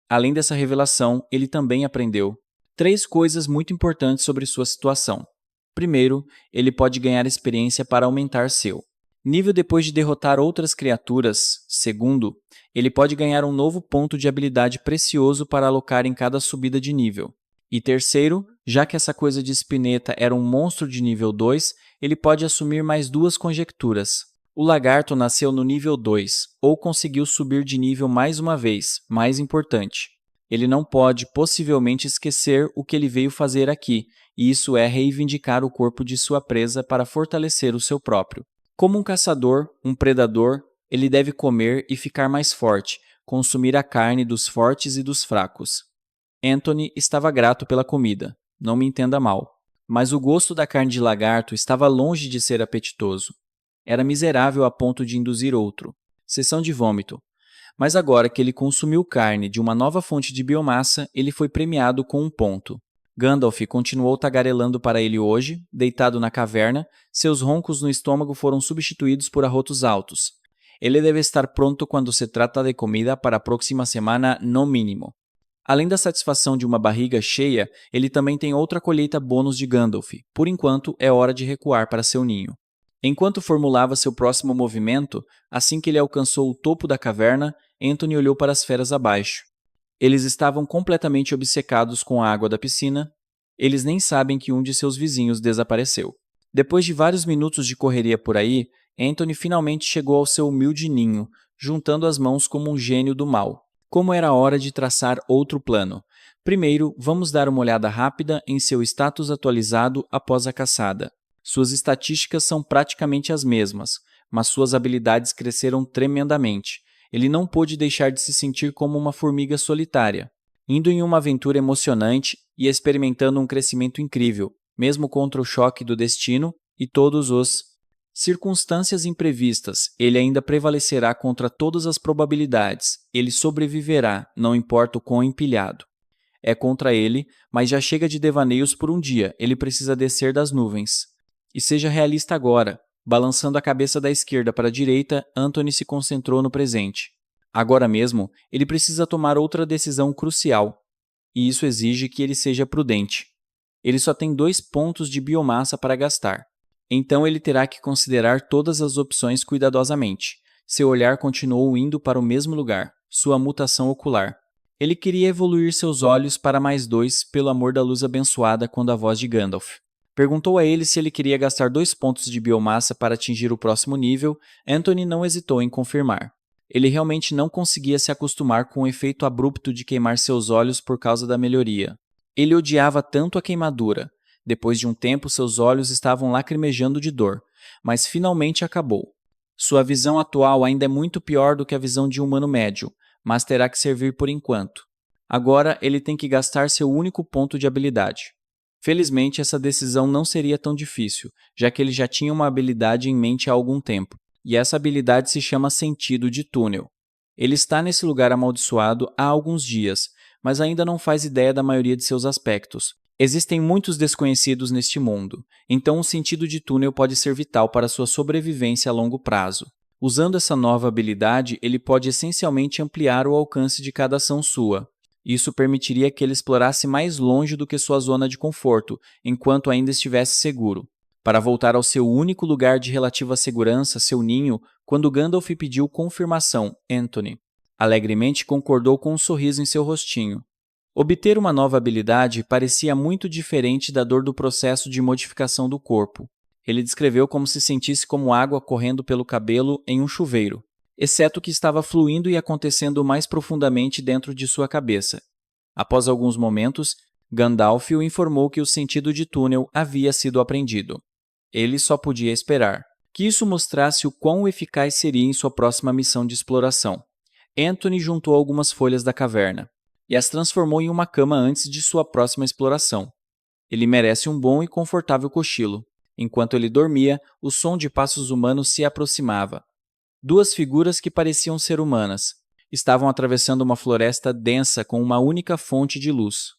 Além dessa revelação, ele também aprendeu 3 coisas muito importantes sobre sua situação. Primeiro, ele pode ganhar experiência para aumentar seu nível depois de derrotar outras criaturas. Segundo, ele pode ganhar um novo ponto de habilidade precioso para alocar em cada subida de nível. E terceiro, já que essa coisa de Spinetta era um monstro de nível 2, ele pode assumir mais 2 conjecturas. O lagarto nasceu no nível 2, ou conseguiu subir de nível mais uma vez, mais importante. Ele não pode, possivelmente, esquecer o que ele veio fazer aqui, e isso é reivindicar o corpo de sua presa para fortalecer o seu próprio. Como um caçador, um predador, ele deve comer e ficar mais forte, consumir a carne dos fortes e dos fracos. Anthony estava grato pela comida, não me entenda mal, mas o gosto da carne de lagarto estava longe de ser apetitoso. Era miserável a ponto de induzir outro. Sessão de vômito. Mas agora que ele consumiu carne de uma nova fonte de biomassa, ele foi premiado com 1 ponto. Gandalf continuou tagarelando para ele hoje, deitado na caverna, seus roncos no estômago foram substituídos por arrotos altos. Ele deve estar pronto quando se trata de comida para a próxima semana, no mínimo. Além da satisfação de uma barriga cheia, ele também tem outra colheita bônus de Gandalf. Por enquanto, é hora de recuar para seu ninho. Enquanto formulava seu próximo movimento, assim que ele alcançou o topo da caverna, Anthony olhou para as feras abaixo. Eles estavam completamente obcecados com a água da piscina. Eles nem sabem que um de seus vizinhos desapareceu. Depois de vários minutos de correria por aí, Anthony finalmente chegou ao seu humilde ninho, juntando as mãos como um gênio do mal. Como era hora de traçar outro plano. Primeiro, vamos dar uma olhada rápida em seu status atualizado após a caçada. Suas estatísticas são praticamente as mesmas, mas suas habilidades cresceram tremendamente. Ele não pôde deixar de se sentir como uma formiga solitária, indo em uma aventura emocionante e experimentando um crescimento incrível, mesmo contra o choque do destino e todos os circunstâncias imprevistas. Ele ainda prevalecerá contra todas as probabilidades. Ele sobreviverá, não importa o quão empilhado. É contra ele, mas já chega de devaneios por um dia. Ele precisa descer das nuvens. E seja realista agora. Balançando a cabeça da esquerda para a direita, Anthony se concentrou no presente. Agora mesmo, ele precisa tomar outra decisão crucial. E isso exige que ele seja prudente. Ele só tem 2 pontos de biomassa para gastar. Então ele terá que considerar todas as opções cuidadosamente. Seu olhar continuou indo para o mesmo lugar, sua mutação ocular. Ele queria evoluir seus olhos para mais 2 pelo amor da luz abençoada quando a voz de Gandalf perguntou a ele se ele queria gastar 2 pontos de biomassa para atingir o próximo nível. Anthony não hesitou em confirmar. Ele realmente não conseguia se acostumar com o efeito abrupto de queimar seus olhos por causa da melhoria. Ele odiava tanto a queimadura. Depois de um tempo, seus olhos estavam lacrimejando de dor, mas finalmente acabou. Sua visão atual ainda é muito pior do que a visão de um humano médio, mas terá que servir por enquanto. Agora ele tem que gastar seu único ponto de habilidade. Felizmente, essa decisão não seria tão difícil, já que ele já tinha uma habilidade em mente há algum tempo, e essa habilidade se chama Sentido de Túnel. Ele está nesse lugar amaldiçoado há alguns dias, mas ainda não faz ideia da maioria de seus aspectos. Existem muitos desconhecidos neste mundo, então o sentido de túnel pode ser vital para sua sobrevivência a longo prazo. Usando essa nova habilidade, ele pode essencialmente ampliar o alcance de cada ação sua. Isso permitiria que ele explorasse mais longe do que sua zona de conforto, enquanto ainda estivesse seguro. Para voltar ao seu único lugar de relativa segurança, seu ninho, quando Gandalf pediu confirmação, Anthony alegremente concordou com um sorriso em seu rostinho. Obter uma nova habilidade parecia muito diferente da dor do processo de modificação do corpo. Ele descreveu como se sentisse como água correndo pelo cabelo em um chuveiro, exceto que estava fluindo e acontecendo mais profundamente dentro de sua cabeça. Após alguns momentos, Gandalf o informou que o sentido de túnel havia sido aprendido. Ele só podia esperar que isso mostrasse o quão eficaz seria em sua próxima missão de exploração. Anthony juntou algumas folhas da caverna e as transformou em uma cama antes de sua próxima exploração. Ele merece um bom e confortável cochilo. Enquanto ele dormia, o som de passos humanos se aproximava. 2 figuras que pareciam ser humanas estavam atravessando uma floresta densa com uma única fonte de luz.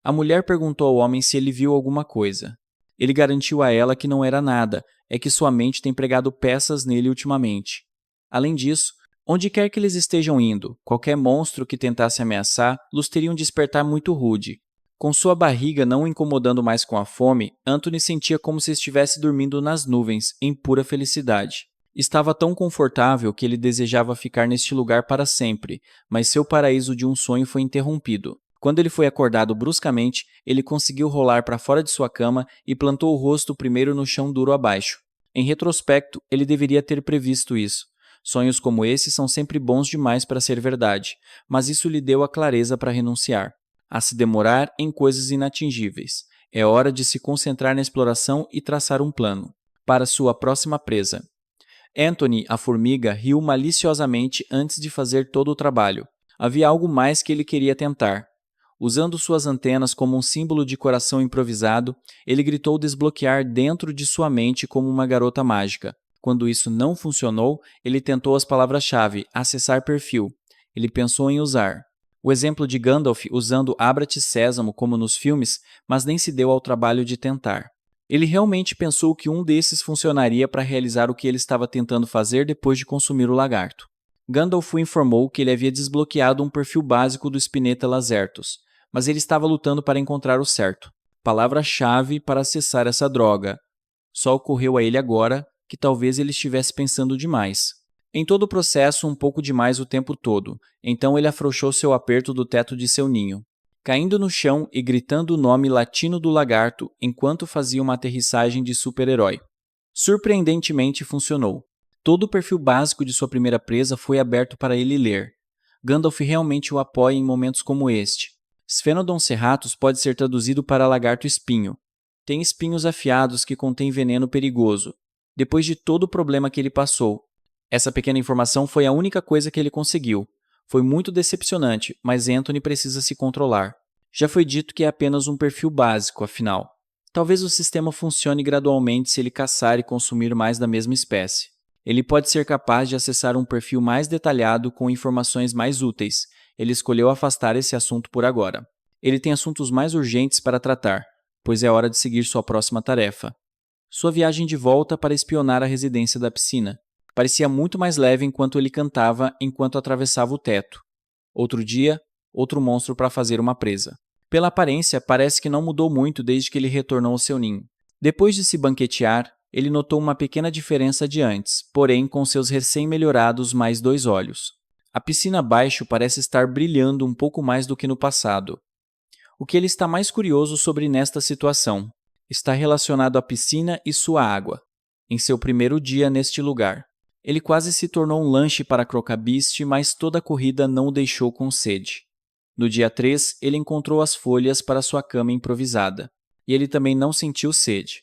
A mulher perguntou ao homem se ele viu alguma coisa. Ele garantiu a ela que não era nada, é que sua mente tem pregado peças nele ultimamente. Além disso, onde quer que eles estejam indo, qualquer monstro que tentasse ameaçá-los teria um despertar muito rude. Com sua barriga não o incomodando mais com a fome, Anthony sentia como se estivesse dormindo nas nuvens, em pura felicidade. Estava tão confortável que ele desejava ficar neste lugar para sempre, mas seu paraíso de um sonho foi interrompido. Quando ele foi acordado bruscamente, ele conseguiu rolar para fora de sua cama e plantou o rosto primeiro no chão duro abaixo. Em retrospecto, ele deveria ter previsto isso. Sonhos como esse são sempre bons demais para ser verdade, mas isso lhe deu a clareza para renunciar. A se demorar em coisas inatingíveis. É hora de se concentrar na exploração e traçar um plano para sua próxima presa. Anthony, a formiga, riu maliciosamente antes de fazer todo o trabalho. Havia algo mais que ele queria tentar. Usando suas antenas como um símbolo de coração improvisado, ele gritou desbloquear dentro de sua mente como uma garota mágica. Quando isso não funcionou, ele tentou as palavras-chave, acessar perfil. Ele pensou em usar o exemplo de Gandalf usando Abra-te Sésamo como nos filmes, mas nem se deu ao trabalho de tentar. Ele realmente pensou que um desses funcionaria para realizar o que ele estava tentando fazer depois de consumir o lagarto. Gandalf o informou que ele havia desbloqueado um perfil básico do Spinetta Lacertus, mas ele estava lutando para encontrar o certo. Palavra-chave para acessar essa droga. Só ocorreu a ele agora que talvez ele estivesse pensando demais. Em todo o processo, um pouco demais o tempo todo, então ele afrouxou seu aperto do teto de seu ninho. caindo no chão e gritando o nome latino do lagarto enquanto fazia uma aterrissagem de super-herói. Surpreendentemente funcionou. Todo o perfil básico de sua primeira presa foi aberto para ele ler. Gandalf realmente o apoia em momentos como este. Sphenodon serratus pode ser traduzido para lagarto espinho. Tem espinhos afiados que contêm veneno perigoso. Depois de todo o problema que ele passou. Essa pequena informação foi a única coisa que ele conseguiu. Foi muito decepcionante, mas Anthony precisa se controlar. Já foi dito que é apenas um perfil básico, afinal. Talvez o sistema funcione gradualmente se ele caçar e consumir mais da mesma espécie. Ele pode ser capaz de acessar um perfil mais detalhado com informações mais úteis. Ele escolheu afastar esse assunto por agora. Ele tem assuntos mais urgentes para tratar, pois é hora de seguir sua próxima tarefa. Sua viagem de volta para espionar a residência da piscina. Parecia muito mais leve enquanto ele cantava enquanto atravessava o teto. Outro dia, outro monstro para fazer uma presa. Pela aparência, parece que não mudou muito desde que ele retornou ao seu ninho. Depois de se banquetear, ele notou uma pequena diferença de antes, porém com seus recém-melhorados mais 2 olhos. A piscina abaixo parece estar brilhando um pouco mais do que no passado. O que ele está mais curioso sobre nesta situação está relacionado à piscina e sua água. Em seu primeiro dia neste lugar, ele quase se tornou um lanche para Crocabist, mas toda a corrida não o deixou com sede. No dia 3, ele encontrou as folhas para sua cama improvisada, e ele também não sentiu sede.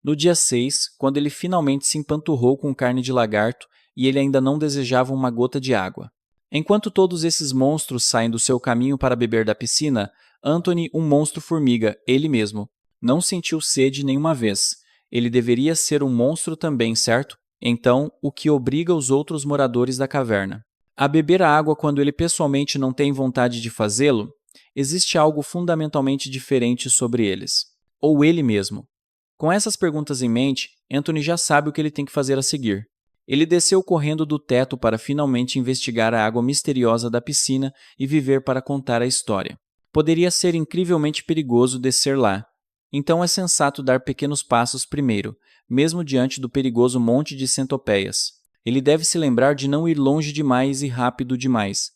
No dia 6, quando ele finalmente se empanturrou com carne de lagarto e ele ainda não desejava uma gota de água. Enquanto todos esses monstros saem do seu caminho para beber da piscina, Anthony, um monstro-formiga, ele mesmo, não sentiu sede nenhuma vez. Ele deveria ser um monstro também, certo? Então, o que obriga os outros moradores da caverna a beber a água quando ele pessoalmente não tem vontade de fazê-lo? Existe algo fundamentalmente diferente sobre eles. Ou ele mesmo. Com essas perguntas em mente, Anthony já sabe o que ele tem que fazer a seguir. Ele desceu correndo do teto para finalmente investigar a água misteriosa da piscina e viver para contar a história. Poderia ser incrivelmente perigoso descer lá. Então é sensato dar pequenos passos primeiro, mesmo diante do perigoso monte de centopeias. Ele deve se lembrar de não ir longe demais e rápido demais.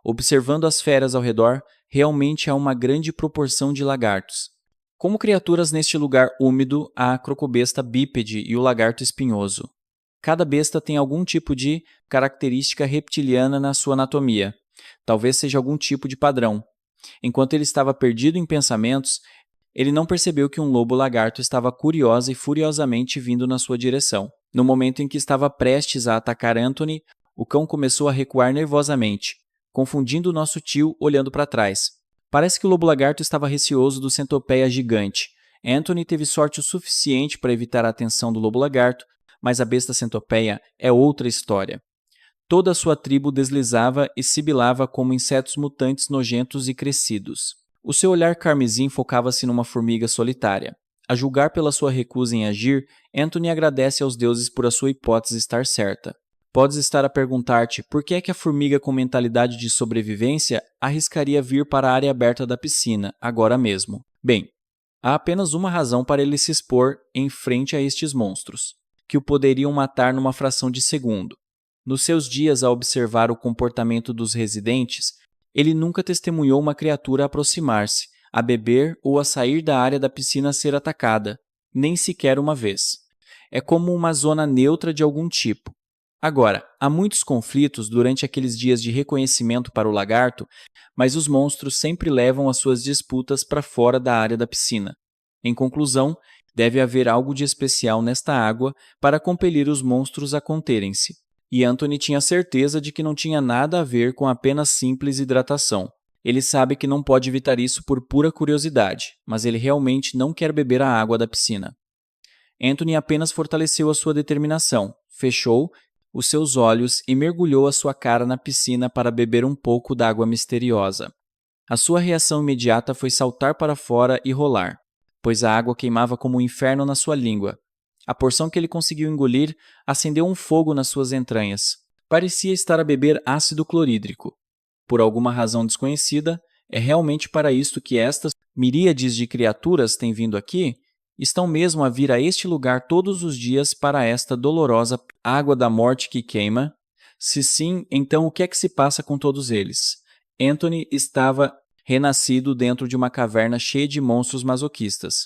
Observando as feras ao redor, realmente há uma grande proporção de lagartos. Como criaturas neste lugar úmido, há a crocobesta bípede e o lagarto espinhoso. Cada besta tem algum tipo de característica reptiliana na sua anatomia. Talvez seja algum tipo de padrão. Enquanto ele estava perdido em pensamentos, ele não percebeu que um lobo-lagarto estava curiosa e furiosamente vindo na sua direção. No momento em que estava prestes a atacar Anthony, o cão começou a recuar nervosamente, confundindo nosso tio olhando para trás. Parece que o lobo-lagarto estava receoso do centopeia gigante. Anthony teve sorte o suficiente para evitar a atenção do lobo-lagarto, mas a besta centopeia é outra história. Toda a sua tribo deslizava e sibilava como insetos mutantes nojentos e crescidos. O seu olhar carmesim focava-se numa formiga solitária. A julgar pela sua recusa em agir, Anthony agradece aos deuses por a sua hipótese estar certa. Podes estar a perguntar-te por que é que a formiga com mentalidade de sobrevivência arriscaria vir para a área aberta da piscina, agora mesmo. Bem, há apenas uma razão para ele se expor em frente a estes monstros, que o poderiam matar numa fração de segundo. Nos seus dias a observar o comportamento dos residentes, ele nunca testemunhou uma criatura aproximar-se, a beber ou a sair da área da piscina a ser atacada, nem sequer uma vez. É como uma zona neutra de algum tipo. Agora, há muitos conflitos durante aqueles dias de reconhecimento para o lagarto, mas os monstros sempre levam as suas disputas para fora da área da piscina. Em conclusão, deve haver algo de especial nesta água para compelir os monstros a conterem-se. E Anthony tinha certeza de que não tinha nada a ver com apenas simples hidratação. Ele sabe que não pode evitar isso por pura curiosidade, mas ele realmente não quer beber a água da piscina. Anthony apenas fortaleceu a sua determinação, fechou os seus olhos e mergulhou a sua cara na piscina para beber um pouco da água misteriosa. A sua reação imediata foi saltar para fora e rolar, pois a água queimava como um inferno na sua língua. A porção que ele conseguiu engolir acendeu um fogo nas suas entranhas. Parecia estar a beber ácido clorídrico. Por alguma razão desconhecida, é realmente para isto que estas miríades de criaturas têm vindo aqui? Estão mesmo a vir a este lugar todos os dias para esta dolorosa água da morte que queima? Se sim, então o que é que se passa com todos eles? Anthony estava renascido dentro de uma caverna cheia de monstros masoquistas.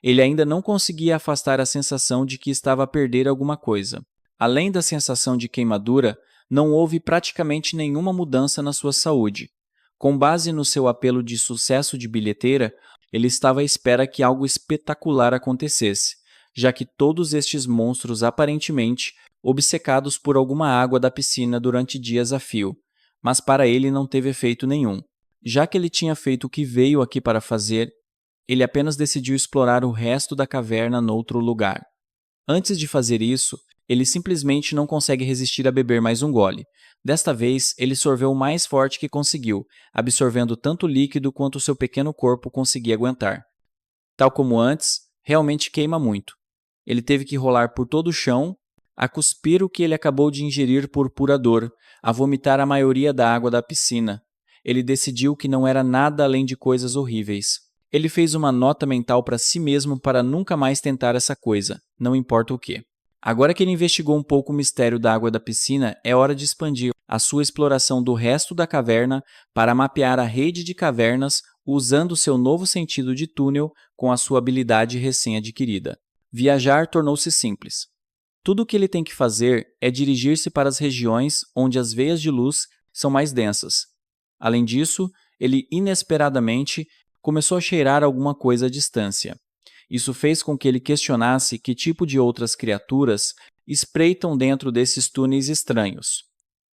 Ele ainda não conseguia afastar a sensação de que estava a perder alguma coisa. Além da sensação de queimadura, não houve praticamente nenhuma mudança na sua saúde. Com base no seu apelo de sucesso de bilheteira, ele estava à espera que algo espetacular acontecesse, já que todos estes monstros aparentemente obcecados por alguma água da piscina durante dias a fio, mas para ele não teve efeito nenhum. Já que ele tinha feito o que veio aqui para fazer, ele apenas decidiu explorar o resto da caverna noutro lugar. Antes de fazer isso, ele simplesmente não consegue resistir a beber mais um gole. Desta vez, ele sorveu o mais forte que conseguiu, absorvendo tanto líquido quanto seu pequeno corpo conseguia aguentar. Tal como antes, realmente queima muito. Ele teve que rolar por todo o chão, a cuspir o que ele acabou de ingerir por pura dor, a vomitar a maioria da água da piscina. Ele decidiu que não era nada além de coisas horríveis. Ele fez uma nota mental para si mesmo para nunca mais tentar essa coisa, não importa o que. Agora que ele investigou um pouco o mistério da água da piscina, é hora de expandir a sua exploração do resto da caverna para mapear a rede de cavernas usando seu novo sentido de túnel com a sua habilidade recém-adquirida. Viajar tornou-se simples. Tudo o que ele tem que fazer é dirigir-se para as regiões onde as veias de luz são mais densas. Além disso, ele inesperadamente começou a cheirar alguma coisa à distância. Isso fez com que ele questionasse que tipo de outras criaturas espreitam dentro desses túneis estranhos.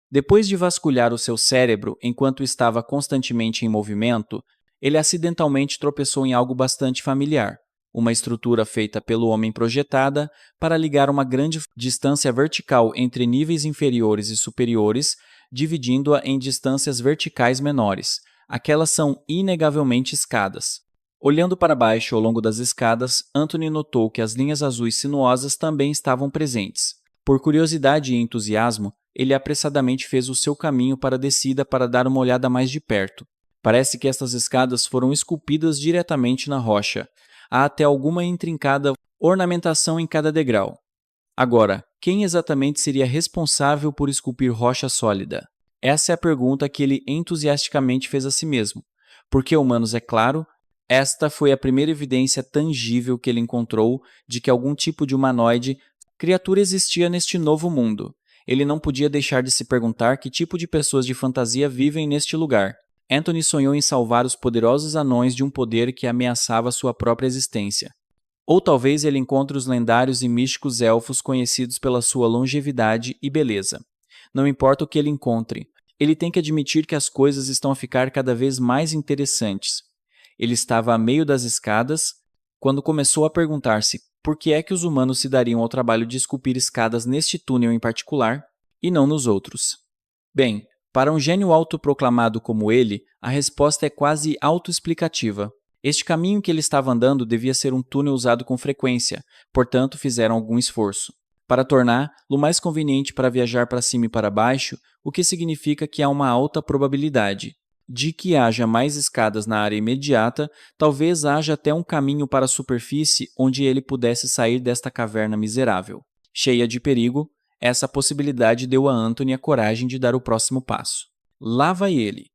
Depois de vasculhar o seu cérebro enquanto estava constantemente em movimento, ele acidentalmente tropeçou em algo bastante familiar, uma estrutura feita pelo homem projetada para ligar uma grande distância vertical entre níveis inferiores e superiores, dividindo-a em distâncias verticais menores. Aquelas são inegavelmente escadas. Olhando para baixo ao longo das escadas, Anthony notou que as linhas azuis sinuosas também estavam presentes. Por curiosidade e entusiasmo, ele apressadamente fez o seu caminho para a descida para dar uma olhada mais de perto. Parece que estas escadas foram esculpidas diretamente na rocha. Há até alguma intrincada ornamentação em cada degrau. Agora, quem exatamente seria responsável por esculpir rocha sólida? Essa é a pergunta que ele entusiasticamente fez a si mesmo. Porque humanos, é claro, esta foi a primeira evidência tangível que ele encontrou de que algum tipo de humanoide, criatura existia neste novo mundo. Ele não podia deixar de se perguntar que tipo de pessoas de fantasia vivem neste lugar. Anthony sonhou em salvar os poderosos anões de um poder que ameaçava sua própria existência. Ou talvez ele encontre os lendários e místicos elfos conhecidos pela sua longevidade e beleza. Não importa o que ele encontre, ele tem que admitir que as coisas estão a ficar cada vez mais interessantes. Ele estava a meio das escadas quando começou a perguntar-se por que é que os humanos se dariam ao trabalho de esculpir escadas neste túnel em particular e não nos outros. Bem, para um gênio autoproclamado como ele, a resposta é quase autoexplicativa. Este caminho que ele estava andando devia ser um túnel usado com frequência, portanto fizeram algum esforço para torná-lo mais conveniente para viajar para cima e para baixo, o que significa que há uma alta probabilidade de que haja mais escadas na área imediata, talvez haja até um caminho para a superfície onde ele pudesse sair desta caverna miserável. Cheia de perigo, essa possibilidade deu a Anthony a coragem de dar o próximo passo. Lá vai ele.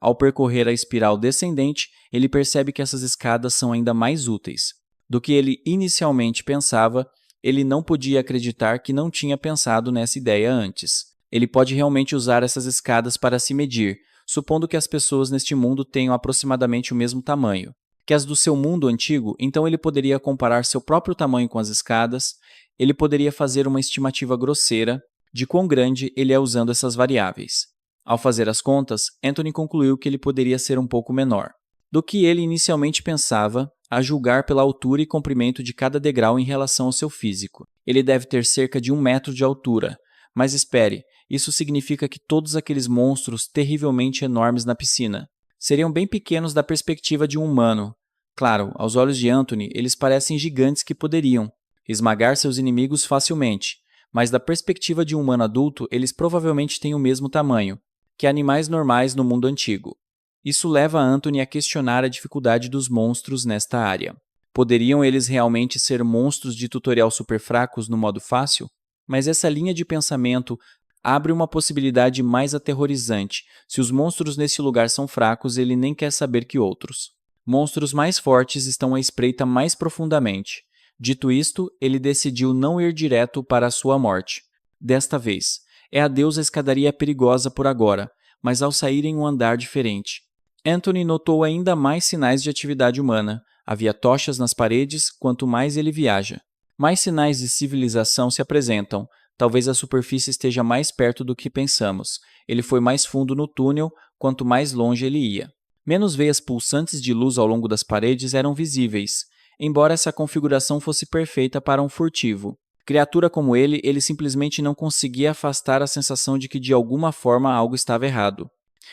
Ao percorrer a espiral descendente, ele percebe que essas escadas são ainda mais úteis. Do que ele inicialmente pensava, ele não podia acreditar que não tinha pensado nessa ideia antes. Ele pode realmente usar essas escadas para se medir, supondo que as pessoas neste mundo tenham aproximadamente o mesmo tamanho que as do seu mundo antigo, então ele poderia comparar seu próprio tamanho com as escadas, ele poderia fazer uma estimativa grosseira de quão grande ele é usando essas variáveis. Ao fazer as contas, Anthony concluiu que ele poderia ser um pouco menor do que ele inicialmente pensava, a julgar pela altura e comprimento de cada degrau em relação ao seu físico. Ele deve ter cerca de 1 metro de altura, mas espere, isso significa que todos aqueles monstros terrivelmente enormes na piscina seriam bem pequenos da perspectiva de um humano. Claro, aos olhos de Anthony, eles parecem gigantes que poderiam esmagar seus inimigos facilmente, mas da perspectiva de um humano adulto, eles provavelmente têm o mesmo tamanho que animais normais no mundo antigo. Isso leva Anthony a questionar a dificuldade dos monstros nesta área. Poderiam eles realmente ser monstros de tutorial super fracos no modo fácil? Mas essa linha de pensamento abre uma possibilidade mais aterrorizante. Se os monstros nesse lugar são fracos, ele nem quer saber que outros. Monstros mais fortes estão à espreita mais profundamente. Dito isto, ele decidiu não ir direto para a sua morte. Desta vez, é adeus a escadaria perigosa por agora, mas ao sair em um andar diferente. Anthony notou ainda mais sinais de atividade humana. Havia tochas nas paredes, quanto mais ele viaja. Mais sinais de civilização se apresentam. Talvez a superfície esteja mais perto do que pensamos. Ele foi mais fundo no túnel, quanto mais longe ele ia. Menos veias pulsantes de luz ao longo das paredes eram visíveis, embora essa configuração fosse perfeita para um furtivo. Criatura como ele simplesmente não conseguia afastar a sensação de que de alguma forma algo estava errado.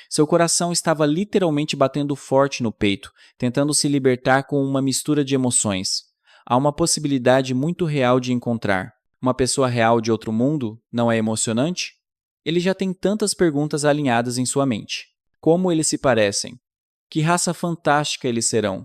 Seu coração estava literalmente batendo forte no peito, tentando se libertar com uma mistura de emoções. Há uma possibilidade muito real de encontrar. Uma pessoa real de outro mundo não é emocionante? Ele já tem tantas perguntas alinhadas em sua mente. Como eles se parecem? Que raça fantástica eles serão?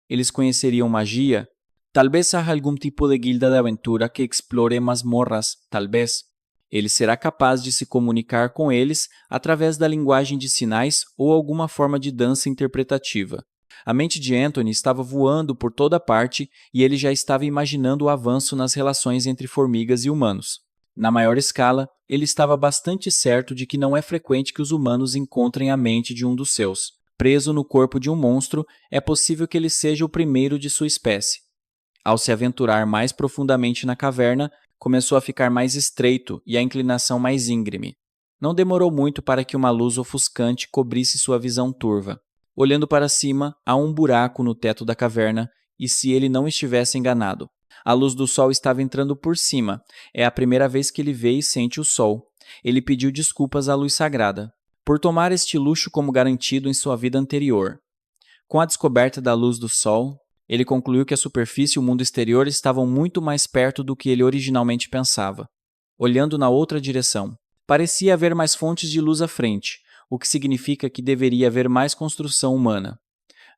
Eles conheceriam magia? Talvez haja algum tipo de guilda de aventura que explore masmorras, talvez. Ele será capaz de se comunicar com eles através da linguagem de sinais ou alguma forma de dança interpretativa. A mente de Anthony estava voando por toda parte e ele já estava imaginando o avanço nas relações entre formigas e humanos. Na maior escala, ele estava bastante certo de que não é frequente que os humanos encontrem a mente de um dos seus. Preso no corpo de um monstro, é possível que ele seja o primeiro de sua espécie. Ao se aventurar mais profundamente na caverna, começou a ficar mais estreito e a inclinação mais íngreme. Não demorou muito para que uma luz ofuscante cobrisse sua visão turva. Olhando para cima, há um buraco no teto da caverna, e se ele não estivesse enganado, a luz do sol estava entrando por cima. É a primeira vez que ele vê e sente o sol. Ele pediu desculpas à luz sagrada, por tomar este luxo como garantido em sua vida anterior. Com a descoberta da luz do sol, ele concluiu que a superfície e o mundo exterior estavam muito mais perto do que ele originalmente pensava. Olhando na outra direção, parecia haver mais fontes de luz à frente, o que significa que deveria haver mais construção humana.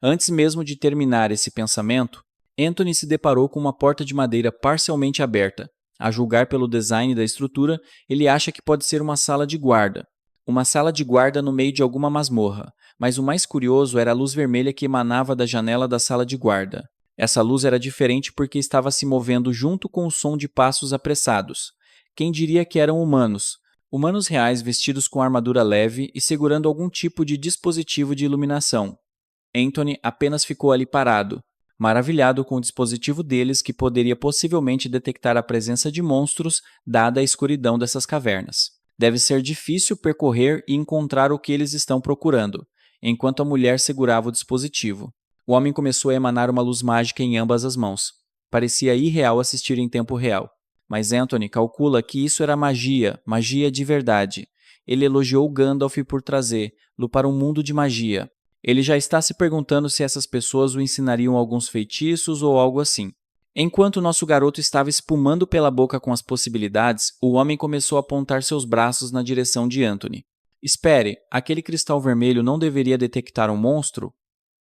Antes mesmo de terminar esse pensamento, Anthony se deparou com uma porta de madeira parcialmente aberta. A julgar pelo design da estrutura, ele acha que pode ser uma sala de guarda. Uma sala de guarda no meio de alguma masmorra, mas o mais curioso era a luz vermelha que emanava da janela da sala de guarda. Essa luz era diferente porque estava se movendo junto com o som de passos apressados. Quem diria que eram humanos? Humanos reais vestidos com armadura leve e segurando algum tipo de dispositivo de iluminação. Anthony apenas ficou ali parado, maravilhado com o dispositivo deles que poderia possivelmente detectar a presença de monstros dada a escuridão dessas cavernas. Deve ser difícil percorrer e encontrar o que eles estão procurando, enquanto a mulher segurava o dispositivo. O homem começou a emanar uma luz mágica em ambas as mãos. Parecia irreal assistir em tempo real. Mas Anthony calcula que isso era magia, magia de verdade. Ele elogiou Gandalf por trazê-lo para um mundo de magia. Ele já está se perguntando se essas pessoas o ensinariam alguns feitiços ou algo assim. Enquanto nosso garoto estava espumando pela boca com as possibilidades, o homem começou a apontar seus braços na direção de Anthony. Espere, aquele cristal vermelho não deveria detectar um monstro?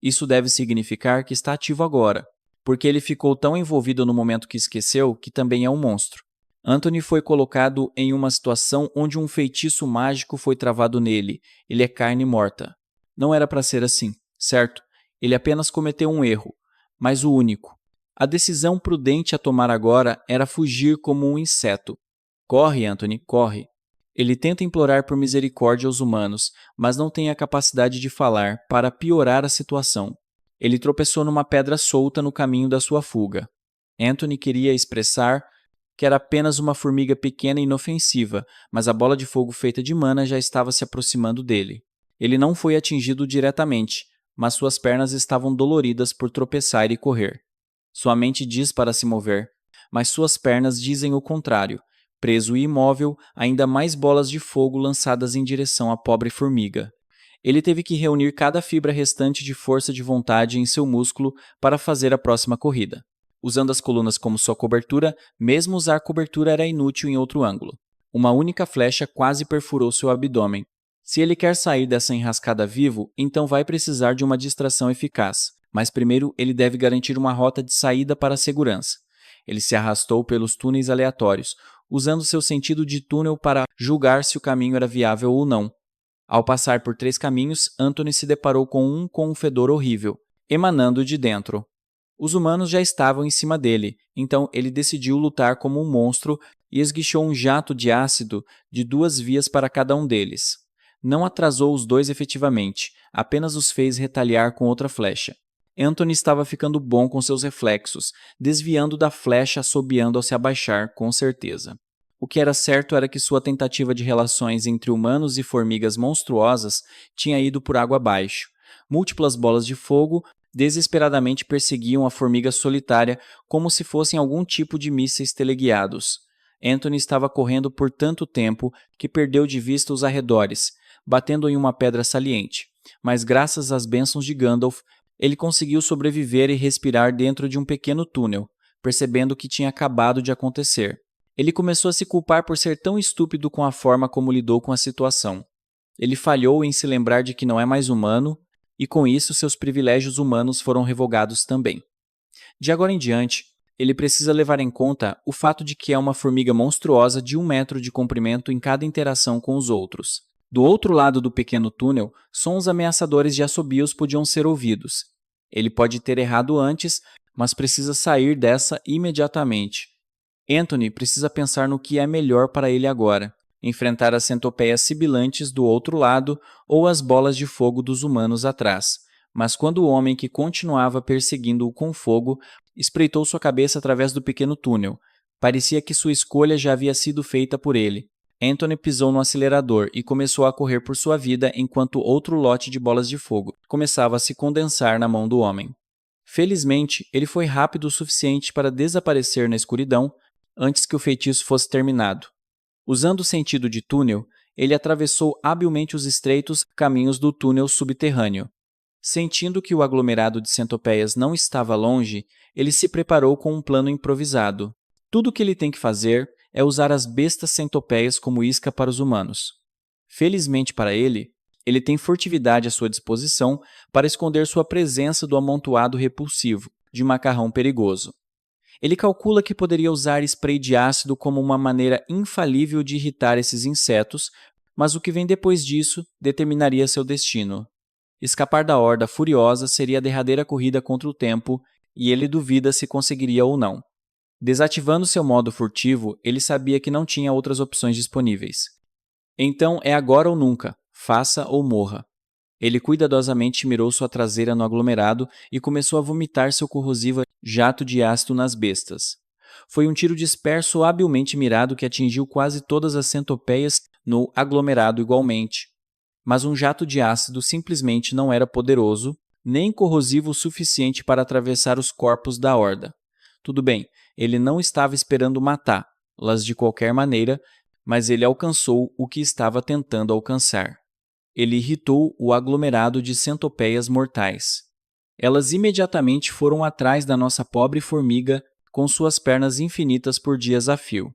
Isso deve significar que está ativo agora, porque ele ficou tão envolvido no momento que esqueceu que também é um monstro. Anthony foi colocado em uma situação onde um feitiço mágico foi travado nele. Ele é carne morta. Não era para ser assim, certo? Ele apenas cometeu um erro, mas o único. A decisão prudente a tomar agora era fugir como um inseto. Corre, Anthony, corre. Ele tenta implorar por misericórdia aos humanos, mas não tem a capacidade de falar para piorar a situação. Ele tropeçou numa pedra solta no caminho da sua fuga. Anthony queria expressar que era apenas uma formiga pequena e inofensiva, mas a bola de fogo feita de mana já estava se aproximando dele. Ele não foi atingido diretamente, mas suas pernas estavam doloridas por tropeçar e correr. Sua mente diz para se mover, mas suas pernas dizem o contrário. Preso e imóvel, ainda mais bolas de fogo lançadas em direção à pobre formiga. Ele teve que reunir cada fibra restante de força de vontade em seu músculo para fazer a próxima corrida. Usando as colunas como sua cobertura, mesmo usar cobertura era inútil em outro ângulo. Uma única flecha quase perfurou seu abdômen. Se ele quer sair dessa enrascada vivo, então vai precisar de uma distração eficaz. Mas primeiro ele deve garantir uma rota de saída para a segurança. Ele se arrastou pelos túneis aleatórios. usando seu sentido de túnel para julgar se o caminho era viável ou não. Ao passar por 3 caminhos, Anthony se deparou com um fedor horrível, emanando de dentro. Os humanos já estavam em cima dele, então ele decidiu lutar como um monstro e esguichou um jato de ácido de 2 vias para cada um deles. Não atrasou os 2 efetivamente, apenas os fez retaliar com outra flecha. Anthony estava ficando bom com seus reflexos, desviando da flecha assobiando ao se abaixar, com certeza. O que era certo era que sua tentativa de relações entre humanos e formigas monstruosas tinha ido por água abaixo. Múltiplas bolas de fogo desesperadamente perseguiam a formiga solitária como se fossem algum tipo de mísseis teleguiados. Anthony estava correndo por tanto tempo que perdeu de vista os arredores, batendo em uma pedra saliente. Mas graças às bênçãos de Gandalf, ele conseguiu sobreviver e respirar dentro de um pequeno túnel, percebendo o que tinha acabado de acontecer. Ele começou a se culpar por ser tão estúpido com a forma como lidou com a situação. Ele falhou em se lembrar de que não é mais humano, e com isso seus privilégios humanos foram revogados também. De agora em diante, ele precisa levar em conta o fato de que é uma formiga monstruosa de 1 metro de comprimento em cada interação com os outros. Do outro lado do pequeno túnel, sons ameaçadores de assobios podiam ser ouvidos. Ele pode ter errado antes, mas precisa sair dessa imediatamente. Anthony precisa pensar no que é melhor para ele agora: enfrentar as centopeias sibilantes do outro lado ou as bolas de fogo dos humanos atrás. Mas quando o homem que continuava perseguindo-o com fogo espreitou sua cabeça através do pequeno túnel, parecia que sua escolha já havia sido feita por ele. Anthony pisou no acelerador e começou a correr por sua vida enquanto outro lote de bolas de fogo começava a se condensar na mão do homem. Felizmente, ele foi rápido o suficiente para desaparecer na escuridão antes que o feitiço fosse terminado. Usando o sentido de túnel, ele atravessou habilmente os estreitos caminhos do túnel subterrâneo. Sentindo que o aglomerado de centopeias não estava longe, ele se preparou com um plano improvisado. Tudo o que ele tem que fazer é usar as bestas centopeias como isca para os humanos. Felizmente para ele, ele tem furtividade à sua disposição para esconder sua presença do amontoado repulsivo, de macarrão perigoso. Ele calcula que poderia usar spray de ácido como uma maneira infalível de irritar esses insetos, mas o que vem depois disso determinaria seu destino. Escapar da horda furiosa seria a derradeira corrida contra o tempo, e ele duvida se conseguiria ou não. Desativando seu modo furtivo, ele sabia que não tinha outras opções disponíveis. Então é agora ou nunca, faça ou morra. Ele cuidadosamente mirou sua traseira no aglomerado e começou a vomitar seu corrosivo jato de ácido nas bestas. Foi um tiro disperso habilmente mirado que atingiu quase todas as centopeias no aglomerado igualmente. Mas um jato de ácido simplesmente não era poderoso, nem corrosivo o suficiente para atravessar os corpos da horda. Tudo bem, ele não estava esperando matá-las de qualquer maneira, mas ele alcançou o que estava tentando alcançar. Ele irritou o aglomerado de centopeias mortais. Elas imediatamente foram atrás da nossa pobre formiga com suas pernas infinitas por dias a fio.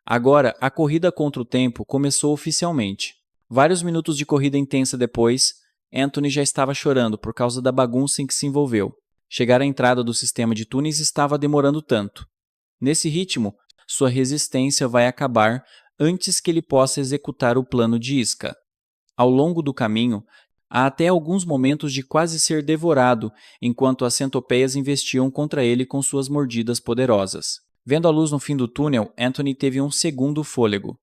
Agora, a corrida contra o tempo começou oficialmente. Vários minutos de corrida intensa depois, Anthony já estava chorando por causa da bagunça em que se envolveu. Chegar à entrada do sistema de túneis estava demorando tanto. Nesse ritmo, sua resistência vai acabar antes que ele possa executar o plano de isca. Ao longo do caminho, há até alguns momentos de quase ser devorado, enquanto as centopeias investiam contra ele com suas mordidas poderosas. Vendo a luz no fim do túnel, Anthony teve um segundo fôlego.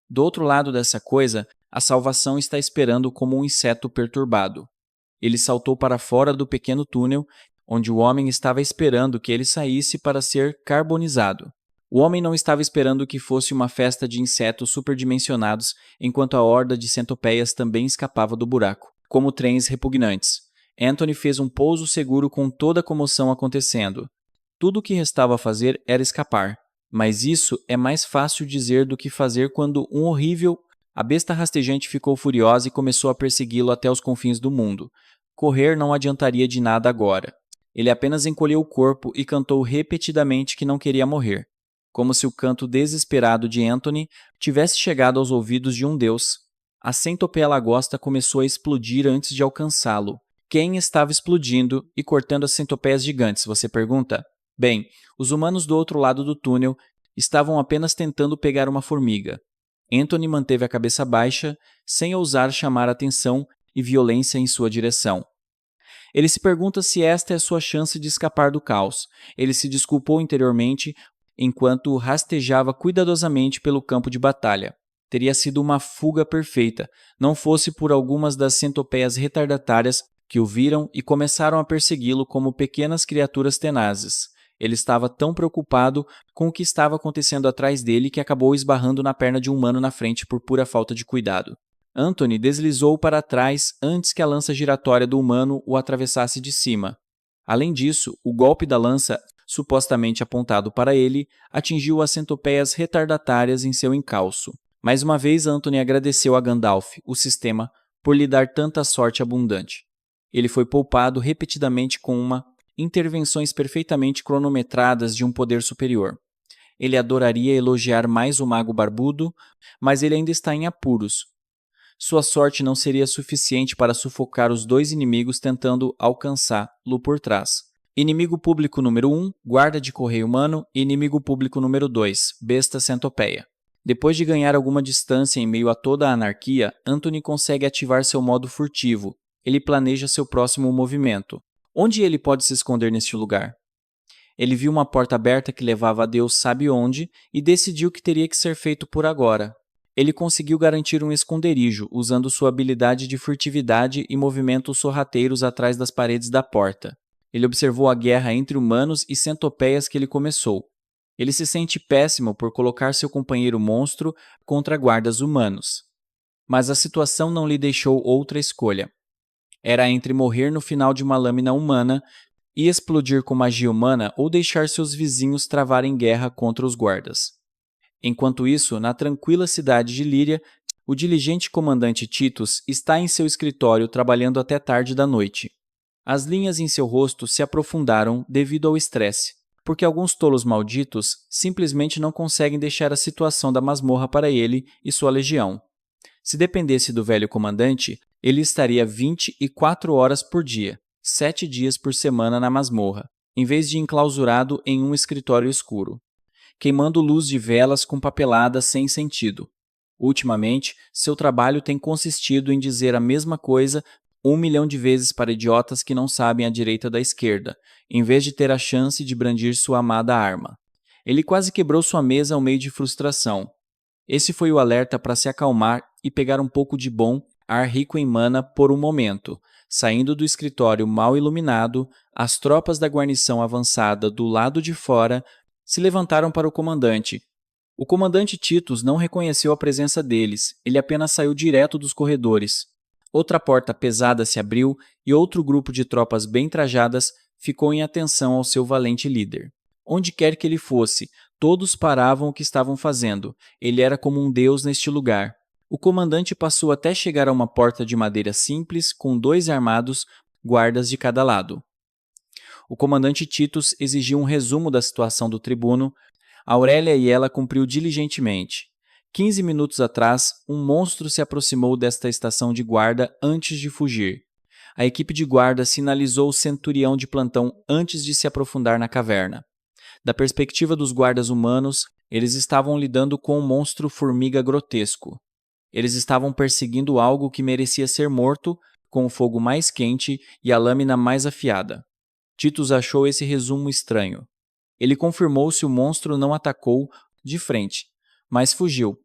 Do outro lado dessa coisa, a salvação está esperando como um inseto perturbado. Ele saltou para fora do pequeno túnel, onde o homem estava esperando que ele saísse para ser carbonizado. O homem não estava esperando que fosse uma festa de insetos superdimensionados, enquanto a horda de centopeias também escapava do buraco, como trens repugnantes. Anthony fez um pouso seguro com toda a comoção acontecendo. Tudo o que restava fazer era escapar, mas isso é mais fácil dizer do que fazer quando a besta rastejante ficou furiosa e começou a persegui-lo até os confins do mundo. Correr não adiantaria de nada agora. Ele apenas encolheu o corpo e cantou repetidamente que não queria morrer, como se o canto desesperado de Anthony tivesse chegado aos ouvidos de um deus. A centopeia lagosta começou a explodir antes de alcançá-lo. Quem estava explodindo e cortando as centopeias gigantes, você pergunta? Bem, os humanos do outro lado do túnel estavam apenas tentando pegar uma formiga. Anthony manteve a cabeça baixa, sem ousar chamar atenção e violência em sua direção. Ele se pergunta se esta é sua chance de escapar do caos. Ele se desculpou interiormente enquanto rastejava cuidadosamente pelo campo de batalha. Teria sido uma fuga perfeita, não fosse por algumas das centopeias retardatárias que o viram e começaram a persegui-lo como pequenas criaturas tenazes. Ele estava tão preocupado com o que estava acontecendo atrás dele que acabou esbarrando na perna de um humano na frente por pura falta de cuidado. Anthony deslizou para trás antes que a lança giratória do humano o atravessasse de cima. Além disso, o golpe da lança, supostamente apontado para ele, atingiu as centopeias retardatárias em seu encalço. Mais uma vez, Anthony agradeceu a Gandalf, o sistema, por lhe dar tanta sorte abundante. Ele foi poupado repetidamente com intervenções perfeitamente cronometradas de um poder superior. Ele adoraria elogiar mais o Mago Barbudo, mas ele ainda está em apuros. Sua sorte não seria suficiente para sufocar os dois inimigos tentando alcançá-lo por trás. Inimigo público número 1, guarda de correio humano, e inimigo público número 2, besta centopeia. Depois de ganhar alguma distância em meio a toda a anarquia, Anthony consegue ativar seu modo furtivo. Ele planeja seu próximo movimento. Onde ele pode se esconder neste lugar? Ele viu uma porta aberta que levava a Deus sabe onde e decidiu que teria que ser feito por agora. Ele conseguiu garantir um esconderijo, usando sua habilidade de furtividade e movimentos sorrateiros atrás das paredes da porta. Ele observou a guerra entre humanos e centopeias que ele começou. Ele se sente péssimo por colocar seu companheiro monstro contra guardas humanos. Mas a situação não lhe deixou outra escolha. Era entre morrer no final de uma lâmina humana e explodir com magia humana ou deixar seus vizinhos travarem guerra contra os guardas. Enquanto isso, na tranquila cidade de Líria, o diligente comandante Titus está em seu escritório trabalhando até tarde da noite. As linhas em seu rosto se aprofundaram devido ao estresse, porque alguns tolos malditos simplesmente não conseguem deixar a situação da masmorra para ele e sua legião. Se dependesse do velho comandante, ele estaria 24 horas por dia, 7 dias por semana na masmorra, em vez de enclausurado em um escritório escuro, queimando luz de velas com papeladas sem sentido. Ultimamente, seu trabalho tem consistido em dizer a mesma coisa 1 milhão de vezes para idiotas que não sabem a direita da esquerda, em vez de ter a chance de brandir sua amada arma. Ele quase quebrou sua mesa ao meio de frustração. Esse foi o alerta para se acalmar e pegar um pouco de bom ar rico em mana por um momento. Saindo do escritório mal iluminado, as tropas da guarnição avançada do lado de fora se levantaram para o comandante. O comandante Titus não reconheceu a presença deles, ele apenas saiu direto dos corredores. Outra porta pesada se abriu e outro grupo de tropas bem trajadas ficou em atenção ao seu valente líder. Onde quer que ele fosse, todos paravam o que estavam fazendo. Ele era como um deus neste lugar. O comandante passou até chegar a uma porta de madeira simples com 2 armados guardas de cada lado. O comandante Titus exigiu um resumo da situação do tribuno. Aurélia e ela cumpriu diligentemente. 15 minutos atrás, um monstro se aproximou desta estação de guarda antes de fugir. A equipe de guarda sinalizou o centurião de plantão antes de se aprofundar na caverna. Da perspectiva dos guardas humanos, eles estavam lidando com um monstro formiga grotesco. Eles estavam perseguindo algo que merecia ser morto, com o fogo mais quente e a lâmina mais afiada. Titus achou esse resumo estranho. Ele confirmou se o monstro não atacou de frente, mas fugiu.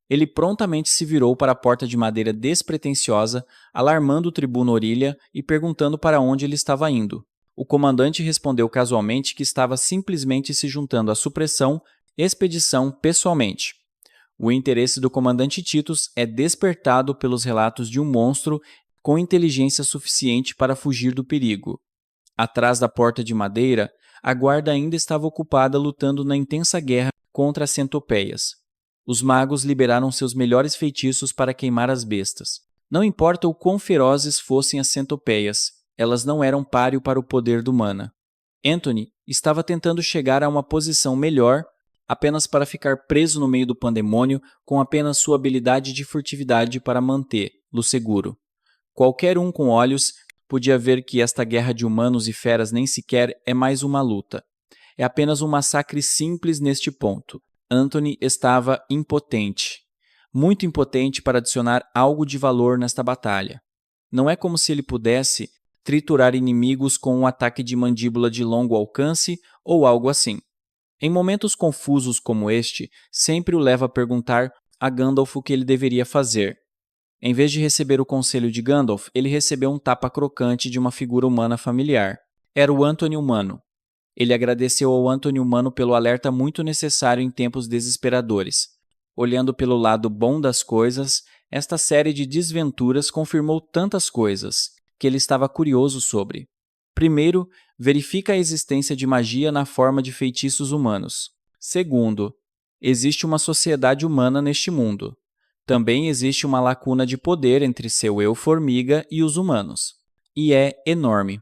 Ele prontamente se virou para a porta de madeira despretensiosa, alarmando o tribuno Orília e perguntando para onde ele estava indo. O comandante respondeu casualmente que estava simplesmente se juntando à supressão expedição pessoalmente. O interesse do comandante Titus é despertado pelos relatos de um monstro com inteligência suficiente para fugir do perigo. Atrás da porta de madeira, a guarda ainda estava ocupada lutando na intensa guerra contra as centopeias. Os magos liberaram seus melhores feitiços para queimar as bestas. Não importa o quão ferozes fossem as centopeias, elas não eram páreo para o poder do mana. Anthony estava tentando chegar a uma posição melhor apenas para ficar preso no meio do pandemônio com apenas sua habilidade de furtividade para mantê-lo seguro. Qualquer um com olhos podia ver que esta guerra de humanos e feras nem sequer é mais uma luta. É apenas um massacre simples neste ponto. Anthony estava impotente. Muito impotente para adicionar algo de valor nesta batalha. Não é como se ele pudesse triturar inimigos com um ataque de mandíbula de longo alcance ou algo assim. Em momentos confusos como este, sempre o leva a perguntar a Gandalf o que ele deveria fazer. Em vez de receber o conselho de Gandalf, ele recebeu um tapa crocante de uma figura humana familiar. Era o Anthony humano. Ele agradeceu ao Anthony humano pelo alerta muito necessário em tempos desesperadores. Olhando pelo lado bom das coisas, esta série de desventuras confirmou tantas coisas que ele estava curioso sobre. Primeiro, verifica a existência de magia na forma de feitiços humanos. Segundo, existe uma sociedade humana neste mundo. Também existe uma lacuna de poder entre seu eu-formiga e os humanos. E é enorme.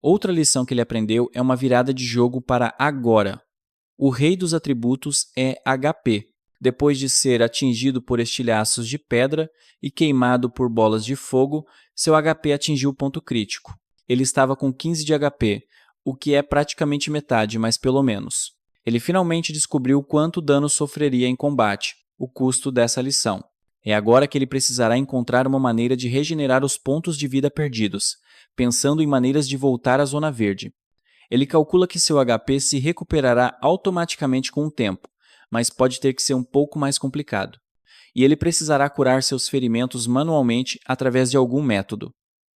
Outra lição que ele aprendeu é uma virada de jogo para agora. O rei dos atributos é HP. Depois de ser atingido por estilhaços de pedra e queimado por bolas de fogo, seu HP atingiu o ponto crítico. Ele estava com 15 de HP, o que é praticamente metade, mas pelo menos. Ele finalmente descobriu quanto dano sofreria em combate, o custo dessa lição. É agora que ele precisará encontrar uma maneira de regenerar os pontos de vida perdidos, pensando em maneiras de voltar à Zona Verde. Ele calcula que seu HP se recuperará automaticamente com o tempo, mas pode ter que ser um pouco mais complicado. E ele precisará curar seus ferimentos manualmente através de algum método.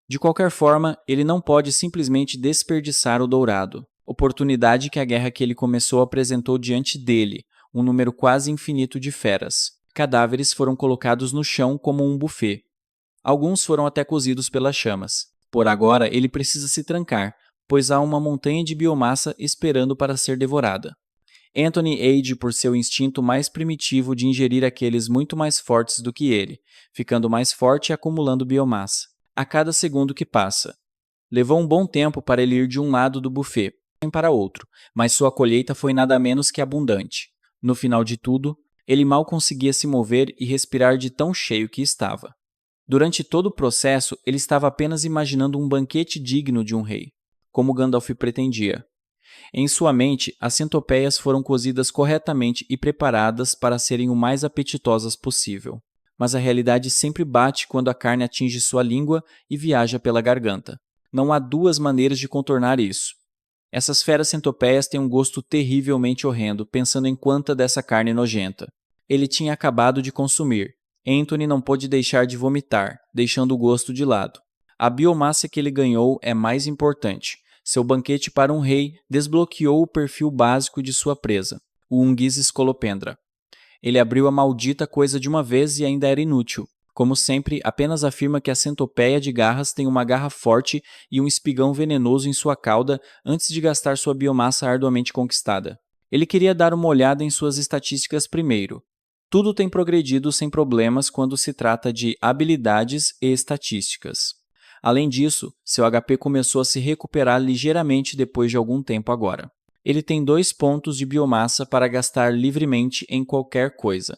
De qualquer forma, ele não pode simplesmente desperdiçar o dourado, oportunidade que a guerra que ele começou apresentou diante dele, um número quase infinito de feras. Cadáveres foram colocados no chão como um buffet. Alguns foram até cozidos pelas chamas. Por agora, ele precisa se trancar, pois há uma montanha de biomassa esperando para ser devorada. Anthony age por seu instinto mais primitivo de ingerir aqueles muito mais fortes do que ele, ficando mais forte e acumulando biomassa, a cada segundo que passa. Levou um bom tempo para ele ir de um lado do buffet para outro, mas sua colheita foi nada menos que abundante. No final de tudo, ele mal conseguia se mover e respirar de tão cheio que estava. Durante todo o processo, ele estava apenas imaginando um banquete digno de um rei, como Gandalf pretendia. Em sua mente, as centopeias foram cozidas corretamente e preparadas para serem o mais apetitosas possível. Mas a realidade sempre bate quando a carne atinge sua língua e viaja pela garganta. Não há duas maneiras de contornar isso. Essas feras centopeias têm um gosto terrivelmente horrendo, pensando em quanta dessa carne nojenta. Ele tinha acabado de consumir. Anthony não pôde deixar de vomitar, deixando o gosto de lado. A biomassa que ele ganhou é mais importante. Seu banquete para um rei desbloqueou o perfil básico de sua presa, o Unguis Scolopendra. Ele abriu a maldita coisa de uma vez e ainda era inútil. Como sempre, apenas afirma que a centopeia de garras tem uma garra forte e um espigão venenoso em sua cauda antes de gastar sua biomassa arduamente conquistada. Ele queria dar uma olhada em suas estatísticas primeiro. Tudo tem progredido sem problemas quando se trata de habilidades e estatísticas. Além disso, seu HP começou a se recuperar ligeiramente depois de algum tempo agora. Ele tem 2 pontos de biomassa para gastar livremente em qualquer coisa.